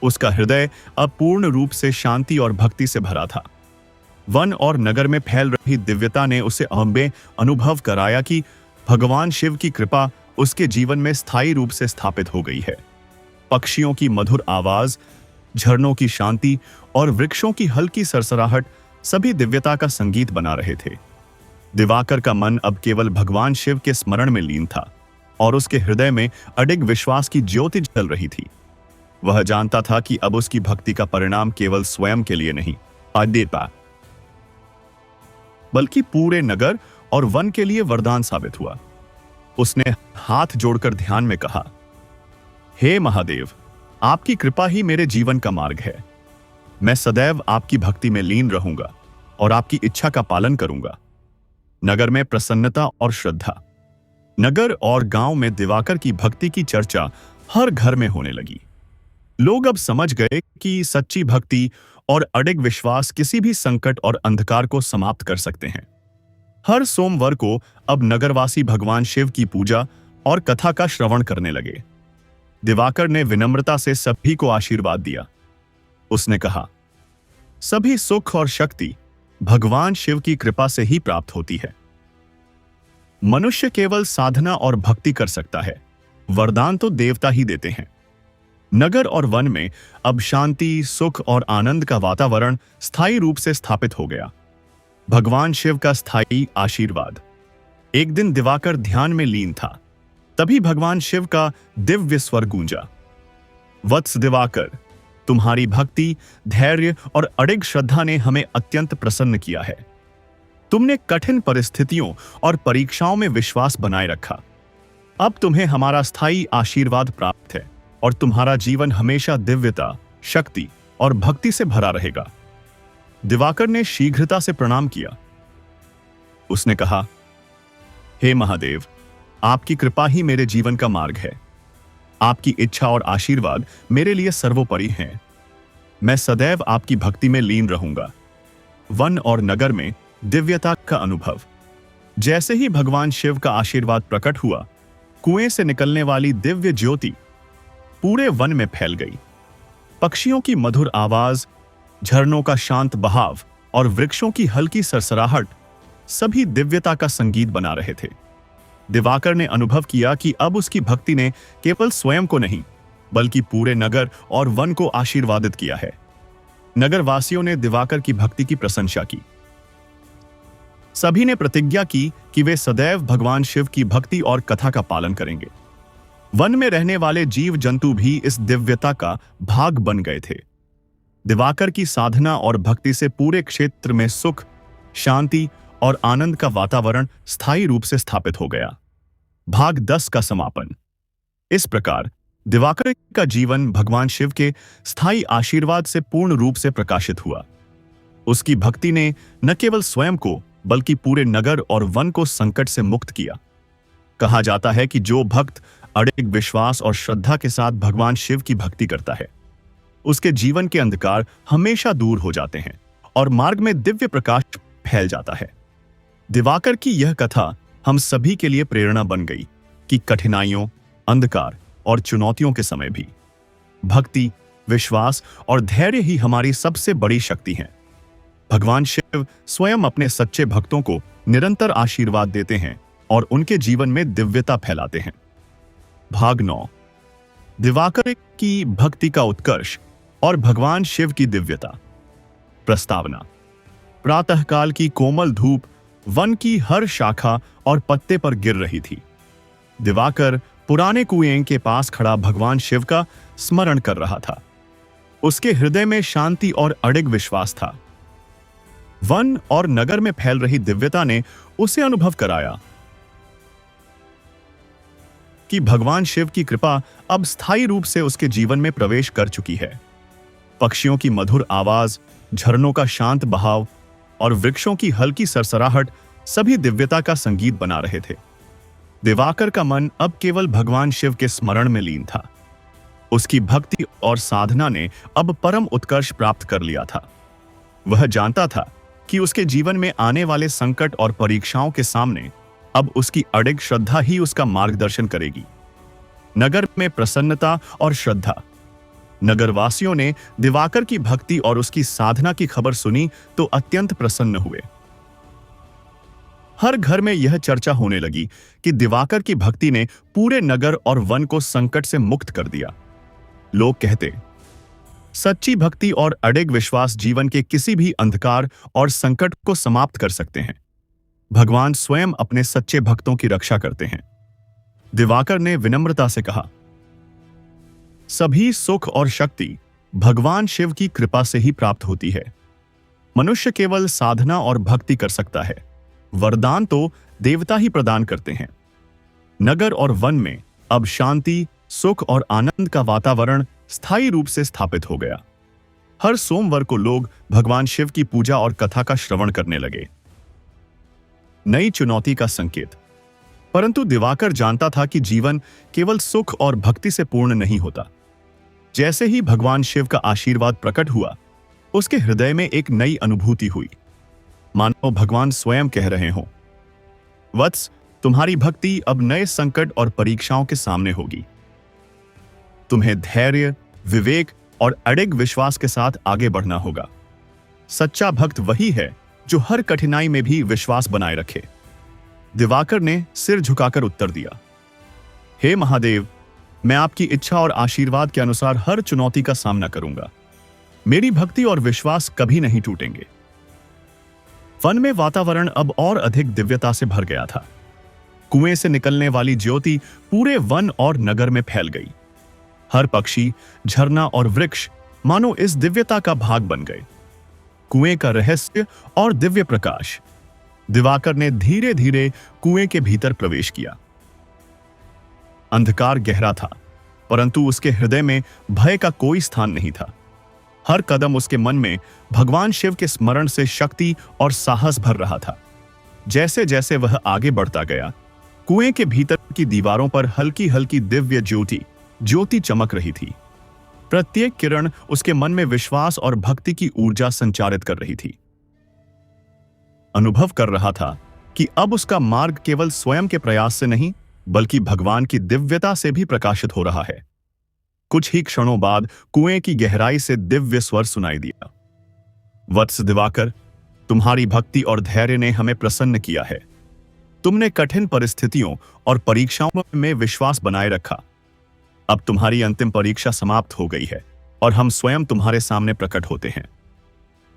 उसका हृदय अब पूर्ण रूप से शांति और भक्ति से भरा था। वन और नगर में फैल रही दिव्यता ने उसे अनुभव कराया कि भगवान शिव की कृपा उसके जीवन में स्थायी रूप से स्थापित हो गई है। पक्षियों की मधुर आवाज, झरनों की शांति और वृक्षों की हल्की सरसराहट सभी दिव्यता का संगीत बना रहे थे। दिवाकर का मन अब केवल भगवान शिव के स्मरण में लीन था और उसके हृदय में अडिग विश्वास की ज्योति जल रही थी। वह जानता था कि अब उसकी भक्ति का परिणाम केवल स्वयं के लिए नहीं बल्कि पूरे नगर और वन के लिए वरदान साबित हुआ। उसने हाथ जोड़कर ध्यान में कहा, हे महादेव, आपकी कृपा ही मेरे जीवन का मार्ग है। मैं सदैव आपकी भक्ति में लीन रहूंगा और आपकी इच्छा का पालन करूंगा। नगर में प्रसन्नता और श्रद्धा। नगर और गांव में दिवाकर की भक्ति की चर्चा हर घर में होने लगी। लोग अब समझ गए कि सच्ची भक्ति और अडिग विश्वास किसी भी संकट और अंधकार को समाप्त कर सकते हैं। हर सोमवार को अब नगरवासी भगवान शिव की पूजा और कथा का श्रवण करने लगे। दिवाकर ने विनम्रता से सभी को आशीर्वाद दिया। उसने कहा, सभी सुख और शक्ति भगवान शिव की कृपा से ही प्राप्त होती है। मनुष्य केवल साधना और भक्ति कर सकता है, वरदान तो देवता ही देते हैं। नगर और वन में अब शांति, सुख और आनंद का वातावरण स्थायी रूप से स्थापित हो गया। भगवान शिव का स्थायी आशीर्वाद। एक दिन दिवाकर ध्यान में लीन था, तभी भगवान शिव का दिव्य स्वर गूंजा। वत्स दिवाकर, तुम्हारी भक्ति, धैर्य और अडिग श्रद्धा ने हमें अत्यंत प्रसन्न किया है। तुमने कठिन परिस्थितियों और परीक्षाओं में विश्वास बनाए रखा। अब तुम्हें हमारा स्थायी आशीर्वाद प्राप्त है और तुम्हारा जीवन हमेशा दिव्यता, शक्ति और भक्ति से भरा रहेगा। दिवाकर ने शीघ्रता से प्रणाम किया। उसने कहा, हे महादेव, आपकी कृपा ही मेरे जीवन का मार्ग है। आपकी इच्छा और आशीर्वाद मेरे लिए सर्वोपरि हैं। मैं सदैव आपकी भक्ति में लीन रहूंगा। वन और नगर में दिव्यता का अनुभव। जैसे ही भगवान शिव का आशीर्वाद प्रकट हुआ, कुएं से निकलने वाली दिव्य ज्योति पूरे वन में फैल गई। पक्षियों की मधुर आवाज, झरनों का शांत बहाव और वृक्षों की हल्की सरसराहट सभी दिव्यता का संगीत बना रहे थे। दिवाकर ने अनुभव किया कि अब उसकी भक्ति ने केवल स्वयं को नहीं, बल्कि पूरे नगर और वन को आशीर्वादित किया है। नगरवासियों ने दिवाकर की भक्ति की प्रशंसा की। सभी ने प्रतिज्ञा की कि वे सदैव भगवान शिव की भक्ति और कथा का पालन करेंगे। वन में रहने वाले जीव जंतु भी इस दिव्यता का भाग बन गए थे। दिवाकर की साधना और भक्ति से पूरे क्षेत्र में सुख, शांति और आनंद का वातावरण स्थायी रूप से स्थापित हो गया। भाग 10 का समापन। इस प्रकार दिवाकर का जीवन भगवान शिव के स्थायी आशीर्वाद से पूर्ण रूप से प्रकाशित हुआ। उसकी भक्ति ने न केवल स्वयं को बल्कि पूरे नगर और वन को संकट से मुक्त किया। कहा जाता है कि जो भक्त अडिग विश्वास और श्रद्धा के साथ भगवान शिव की भक्ति करता है, उसके जीवन के अंधकार हमेशा दूर हो जाते हैं और मार्ग में दिव्य प्रकाश फैल जाता है। दिवाकर की यह कथा हम सभी के लिए प्रेरणा बन गई कि कठिनाइयों, अंधकार और चुनौतियों के समय भी भक्ति, विश्वास और धैर्य ही हमारी सबसे बड़ी शक्ति हैं। भगवान शिव स्वयं अपने सच्चे भक्तों को निरंतर आशीर्वाद देते हैं और उनके जीवन में दिव्यता फैलाते हैं। भाग 9। दिवाकर की भक्ति का उत्कर्ष और भगवान शिव की दिव्यता। प्रस्तावना। प्रातःकाल की कोमल धूप वन की हर शाखा और पत्ते पर गिर रही थी। दिवाकर पुराने कुएं के पास खड़ा भगवान शिव का स्मरण कर रहा था। उसके हृदय में शांति और अडिग विश्वास था। वन और नगर में फैल रही दिव्यता ने उसे अनुभव कराया कि भगवान शिव की कृपा अब स्थायी रूप से उसके जीवन में प्रवेश कर चुकी है। पक्षियों की मधुर आवाज, झरनों का शांत बहाव और वृक्षों की हल्की सरसराहट सभी दिव्यता का संगीत बना रहे थे। दिवाकर का मन अब केवल भगवान शिव के स्मरण में लीन था। उसकी भक्ति और साधना ने अब परम उत्कर्ष प्राप्त कर लिया था। वह जानता था कि उसके जीवन में आने वाले संकट और परीक्षाओं के सामने अब उसकी अडिग श्रद्धा ही उसका मार्गदर्शन करेगी। नगर में प्रसन्नता और श्रद्धा। नगरवासियों ने दिवाकर की भक्ति और उसकी साधना की खबर सुनी तो अत्यंत प्रसन्न हुए। हर घर में यह चर्चा होने लगी कि दिवाकर की भक्ति ने पूरे नगर और वन को संकट से मुक्त कर दिया। लोग कहते, सच्ची भक्ति और अडिग विश्वास जीवन के किसी भी अंधकार और संकट को समाप्त कर सकते हैं। भगवान स्वयं अपने सच्चे भक्तों की रक्षा करते हैं। दिवाकर ने विनम्रता से कहा, सभी सुख और शक्ति भगवान शिव की कृपा से ही प्राप्त होती है। मनुष्य केवल साधना और भक्ति कर सकता है, वरदान तो देवता ही प्रदान करते हैं। नगर और वन में अब शांति, सुख और आनंद का वातावरण स्थायी रूप से स्थापित हो गया। हर सोमवार को लोग भगवान शिव की पूजा और कथा का श्रवण करने लगे। नई चुनौती का संकेत। परंतु दिवाकर जानता था कि जीवन केवल सुख और भक्ति से पूर्ण नहीं होता। जैसे ही भगवान शिव का आशीर्वाद प्रकट हुआ, उसके हृदय में एक नई अनुभूति हुई, मानो भगवान स्वयं कह रहे हों, वत्स, तुम्हारी भक्ति अब नए संकट और परीक्षाओं के सामने होगी। तुम्हें धैर्य, विवेक और अडिग विश्वास के साथ आगे बढ़ना होगा। सच्चा भक्त वही है जो हर कठिनाई में भी विश्वास बनाए रखे। दिवाकर ने सिर झुकाकर उत्तर दिया, हे महादेव, मैं आपकी इच्छा और आशीर्वाद के अनुसार हर चुनौती का सामना करूंगा। मेरी भक्ति और विश्वास कभी नहीं टूटेंगे। वन में वातावरण अब और अधिक दिव्यता से भर गया था। कुएं से निकलने वाली ज्योति पूरे वन और नगर में फैल गई। हर पक्षी, झरना और वृक्ष मानो इस दिव्यता का भाग बन गए। कुएं का रहस्य और दिव्य प्रकाश। दिवाकर ने धीरे धीरे कुएं के भीतर प्रवेश किया। अंधकार गहरा था, परंतु उसके हृदय में भय का कोई स्थान नहीं था। हर कदम उसके मन में भगवान शिव के स्मरण से शक्ति और साहस भर रहा था। जैसे जैसे वह आगे बढ़ता गया, कुएं के भीतर की दीवारों पर हल्की हल्की दिव्य ज्योति चमक रही थी। प्रत्येक किरण उसके मन में विश्वास और भक्ति की ऊर्जा संचारित कर रही थी। अनुभव कर रहा था कि अब उसका मार्ग केवल स्वयं के प्रयास से नहीं, बल्कि भगवान की दिव्यता से भी प्रकाशित हो रहा है। कुछ ही क्षणों बाद कुएं की गहराई से दिव्य स्वर सुनाई दिया। वत्स दिवाकर, तुम्हारी भक्ति और धैर्य ने हमें प्रसन्न किया है। तुमने कठिन परिस्थितियों और परीक्षाओं में विश्वास बनाए रखा। अब तुम्हारी अंतिम परीक्षा समाप्त हो गई है और हम स्वयं तुम्हारे सामने प्रकट होते हैं।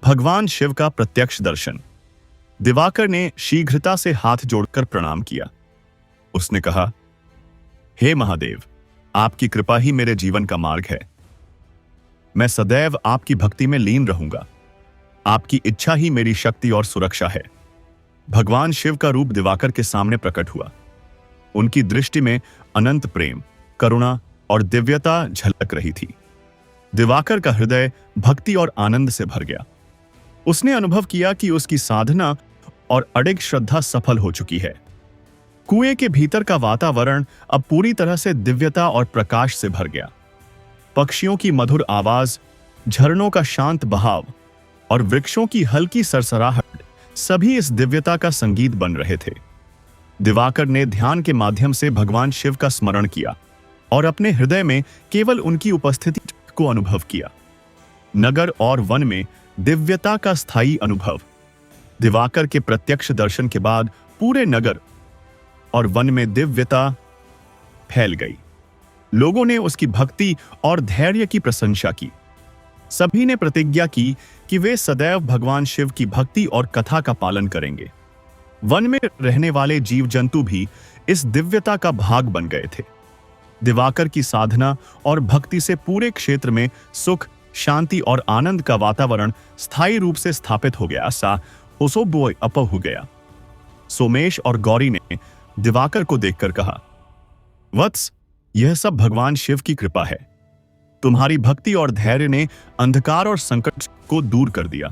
भगवान शिव का प्रत्यक्ष दर्शन। दिवाकर ने शीघ्रता से हाथ जोड़कर प्रणाम किया। उसने कहा, हे महादेव, आपकी कृपा ही मेरे जीवन का मार्ग है। मैं सदैव आपकी भक्ति में लीन रहूंगा। आपकी इच्छा ही मेरी शक्ति और सुरक्षा है। भगवान शिव का रूप दिवाकर के सामने प्रकट हुआ। उनकी दृष्टि में अनंत प्रेम, करुणा और दिव्यता झलक रही थी। दिवाकर का हृदय भक्ति और आनंद से भर गया। उसने अनुभव किया कि उसकी साधना और अडिग श्रद्धा सफल हो चुकी है। कुएं के भीतर का वातावरण अब पूरी तरह से दिव्यता और प्रकाश से भर गया। पक्षियों की मधुर आवाज, झरनों का शांत बहाव और वृक्षों की हल्की सरसराहट सभी इस दिव्यता का संगीत बन रहे थे। दिवाकर ने ध्यान के माध्यम से भगवान शिव का स्मरण किया और अपने हृदय में केवल उनकी उपस्थिति को अनुभव किया। नगर और वन में दिव्यता का स्थायी अनुभव। दिवाकर के प्रत्यक्ष दर्शन के बाद पूरे नगर और वन में दिव्यता फैल गई। लोगों ने उसकी भक्ति और धैर्य की प्रशंसा की। सभी ने प्रतिज्ञा की कि वे सदैव भगवान शिव की भक्ति और कथा का पालन करेंगे। वन में रहने वाले जीव जंतु भी इस दिव्यता का भाग बन गए थे। दिवाकर की साधना और भक्ति से पूरे क्षेत्र में सुख, शांति और आनंद का वातावरण स्थायी रूप से स्थापित हो गया। सा होसोबोय अप हो गया। सोमेश और गौरी ने दिवाकर को देखकर कहा, वत्स, यह सब भगवान शिव की कृपा है। तुम्हारी भक्ति और धैर्य ने अंधकार और संकट को दूर कर दिया।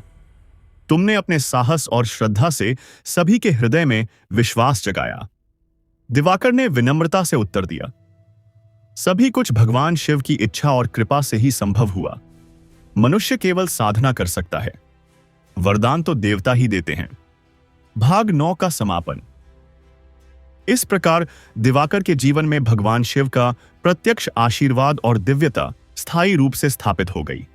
तुमने अपने साहस और श्रद्धा से सभी के हृदय में विश्वास जगाया। दिवाकर ने विनम्रता से उत्तर दिया, सभी कुछ भगवान शिव की इच्छा और कृपा से ही संभव हुआ। मनुष्य केवल साधना कर सकता है, वरदान तो देवता ही देते हैं। भाग 9 का समापन। इस प्रकार दिवाकर के जीवन में भगवान शिव का प्रत्यक्ष आशीर्वाद और दिव्यता स्थायी रूप से स्थापित हो गई।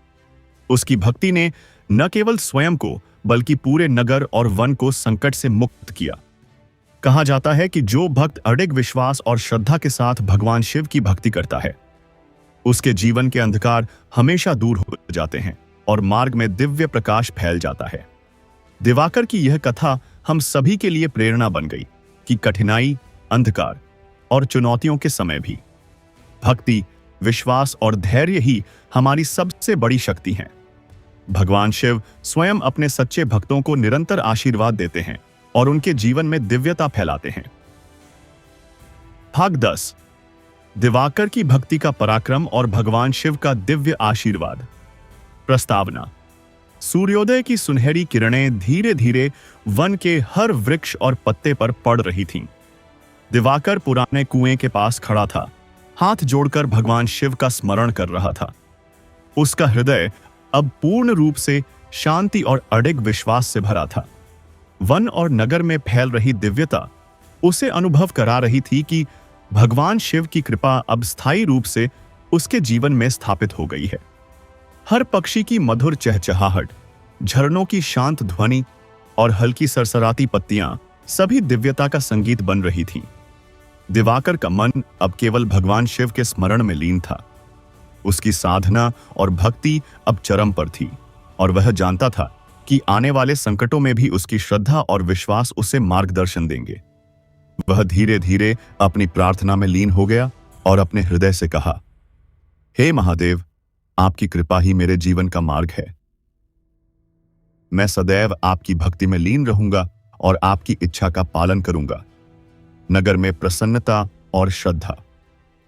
उसकी भक्ति ने न केवल स्वयं को बल्कि पूरे नगर और वन को संकट से मुक्त किया। कहा जाता है कि जो भक्त अडिग विश्वास और श्रद्धा के साथ भगवान शिव की भक्ति करता है, उसके जीवन के अंधकार हमेशा दूर हो जाते हैं और मार्ग में दिव्य प्रकाश फैल जाता है। दिवाकर की यह कथा हम सभी के लिए प्रेरणा बन गई कि कठिनाई, अंधकार और चुनौतियों के समय भी भक्ति, विश्वास और धैर्य ही हमारी सबसे बड़ी शक्ति हैं। भगवान शिव स्वयं अपने सच्चे भक्तों को निरंतर आशीर्वाद देते हैं और उनके जीवन में दिव्यता फैलाते हैं। भाग 10। दिवाकर की भक्ति का पराक्रम और भगवान शिव का दिव्य आशीर्वाद। प्रस्तावना। सूर्योदय की सुनहरी किरणें धीरे धीरे वन के हर वृक्ष और पत्ते पर पड़ रही थीं। दिवाकर पुराने कुएं के पास खड़ा था, हाथ जोड़कर भगवान शिव का स्मरण कर रहा था। उसका हृदय अब पूर्ण रूप से शांति और अडिग विश्वास से भरा था। वन और नगर में फैल रही दिव्यता उसे अनुभव करा रही थी कि भगवान शिव की कृपा अब स्थायी रूप से उसके जीवन में स्थापित हो गई है। हर पक्षी की मधुर चहचहाहट, झरनों की शांत ध्वनि और हल्की सरसराती पत्तियां सभी दिव्यता का संगीत बन रही थीं। दिवाकर का मन अब केवल भगवान शिव के स्मरण में लीन था। उसकी साधना और भक्ति अब चरम पर थी और वह जानता था कि आने वाले संकटों में भी उसकी श्रद्धा और विश्वास उसे मार्गदर्शन देंगे। वह धीरे धीरे अपनी प्रार्थना में लीन हो गया और अपने हृदय से कहा, हे महादेव, आपकी कृपा ही मेरे जीवन का मार्ग है। मैं सदैव आपकी भक्ति में लीन रहूंगा और आपकी इच्छा का पालन करूंगा। नगर में प्रसन्नता और श्रद्धा।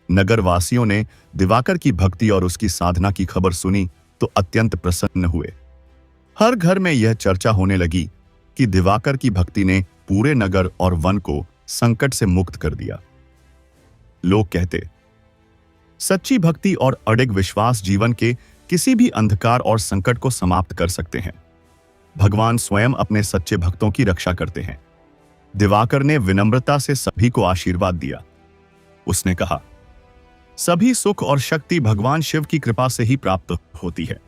नगर वासियों ने दिवाकर की भक्ति और उसकी साधना की खबर सुनी तो अत्यंत प्रसन्न हुए। हर घर में यह चर्चा होने लगी कि दिवाकर की भक्ति ने पूरे नगर और वन को संकट से मुक्त कर दिया। लोग कहते, सच्ची भक्ति और अडिग विश्वास जीवन के किसी भी अंधकार और संकट को समाप्त कर सकते हैं। भगवान स्वयं अपने सच्चे भक्तों की रक्षा करते हैं। दिवाकर ने विनम्रता से सभी को आशीर्वाद दिया। उसने कहा, सभी सुख और शक्ति भगवान शिव की कृपा से ही प्राप्त होती है।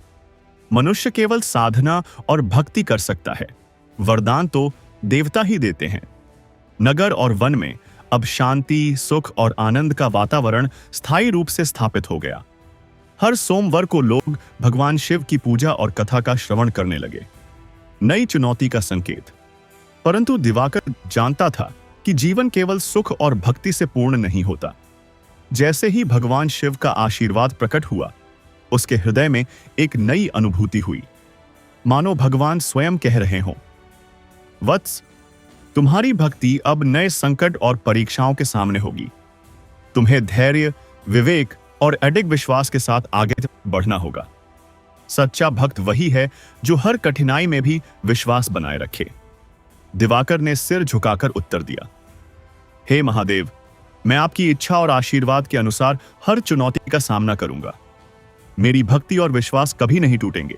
मनुष्य केवल साधना और भक्ति कर सकता है, वरदान तो देवता ही देते हैं। नगर और वन में अब शांति, सुख और आनंद का वातावरण स्थायी रूप से स्थापित हो गया। हर सोमवार को लोग भगवान शिव की पूजा और कथा का श्रवण करने लगे। नई चुनौती का संकेत। परंतु दिवाकर जानता था कि जीवन केवल सुख और भक्ति से पूर्ण नहीं होता। जैसे ही भगवान शिव का आशीर्वाद प्रकट हुआ, उसके हृदय में एक नई अनुभूति हुई, मानो भगवान स्वयं कह रहे हों, वत्स, तुम्हारी भक्ति अब नए संकट और परीक्षाओं के सामने होगी। तुम्हें धैर्य, विवेक और अडिग विश्वास के साथ आगे बढ़ना होगा। सच्चा भक्त वही है जो हर कठिनाई में भी विश्वास बनाए रखे। दिवाकर ने सिर झुकाकर उत्तर दिया, हे महादेव, मैं आपकी इच्छा और आशीर्वाद के अनुसार हर चुनौती का सामना करूंगा। मेरी भक्ति और विश्वास कभी नहीं टूटेंगे।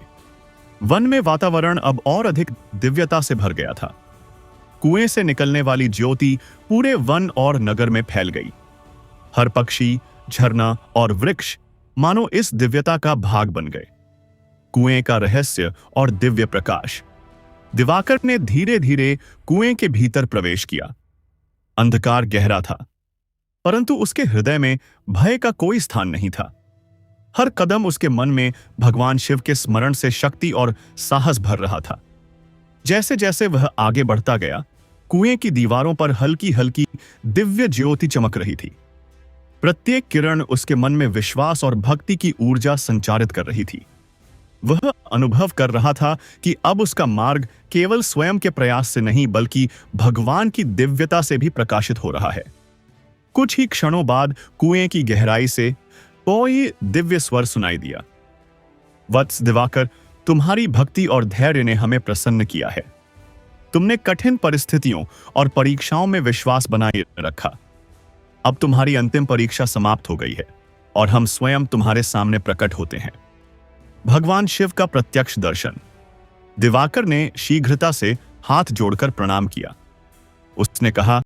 वन में वातावरण अब और अधिक दिव्यता से भर गया था। कुएं से निकलने वाली ज्योति पूरे वन और नगर में फैल गई। हर पक्षी, झरना और वृक्ष मानो इस दिव्यता का भाग बन गए। कुएं का रहस्य और दिव्य प्रकाश। दिवाकर ने धीरे धीरे कुएं के भीतर प्रवेश किया। अंधकार गहरा था, परंतु उसके हृदय में भय का कोई स्थान नहीं था। हर कदम उसके मन में भगवान शिव के स्मरण से शक्ति और साहस भर रहा था। जैसे जैसे वह आगे बढ़ता गया, कुएं की दीवारों पर हल्की हल्की दिव्य ज्योति चमक रही थी। प्रत्येक किरण उसके मन में विश्वास और भक्ति की ऊर्जा संचारित कर रही थी। वह अनुभव कर रहा था कि अब उसका मार्ग केवल स्वयं के प्रयास से नहीं, बल्कि भगवान की दिव्यता से भी प्रकाशित हो रहा है। कुछ ही क्षणों बाद कुएं की गहराई से कोई दिव्य स्वर सुनाई दिया, वत्स दिवाकर, तुम्हारी भक्ति और धैर्य ने हमें प्रसन्न किया है। तुमने कठिन परिस्थितियों और परीक्षाओं में विश्वास बनाए रखा। अब तुम्हारी अंतिम परीक्षा समाप्त हो गई है और हम स्वयं तुम्हारे सामने प्रकट होते हैं। भगवान शिव का प्रत्यक्ष दर्शन। दिवाकर ने शीघ्रता से हाथ जोड़कर प्रणाम किया। उसने कहा,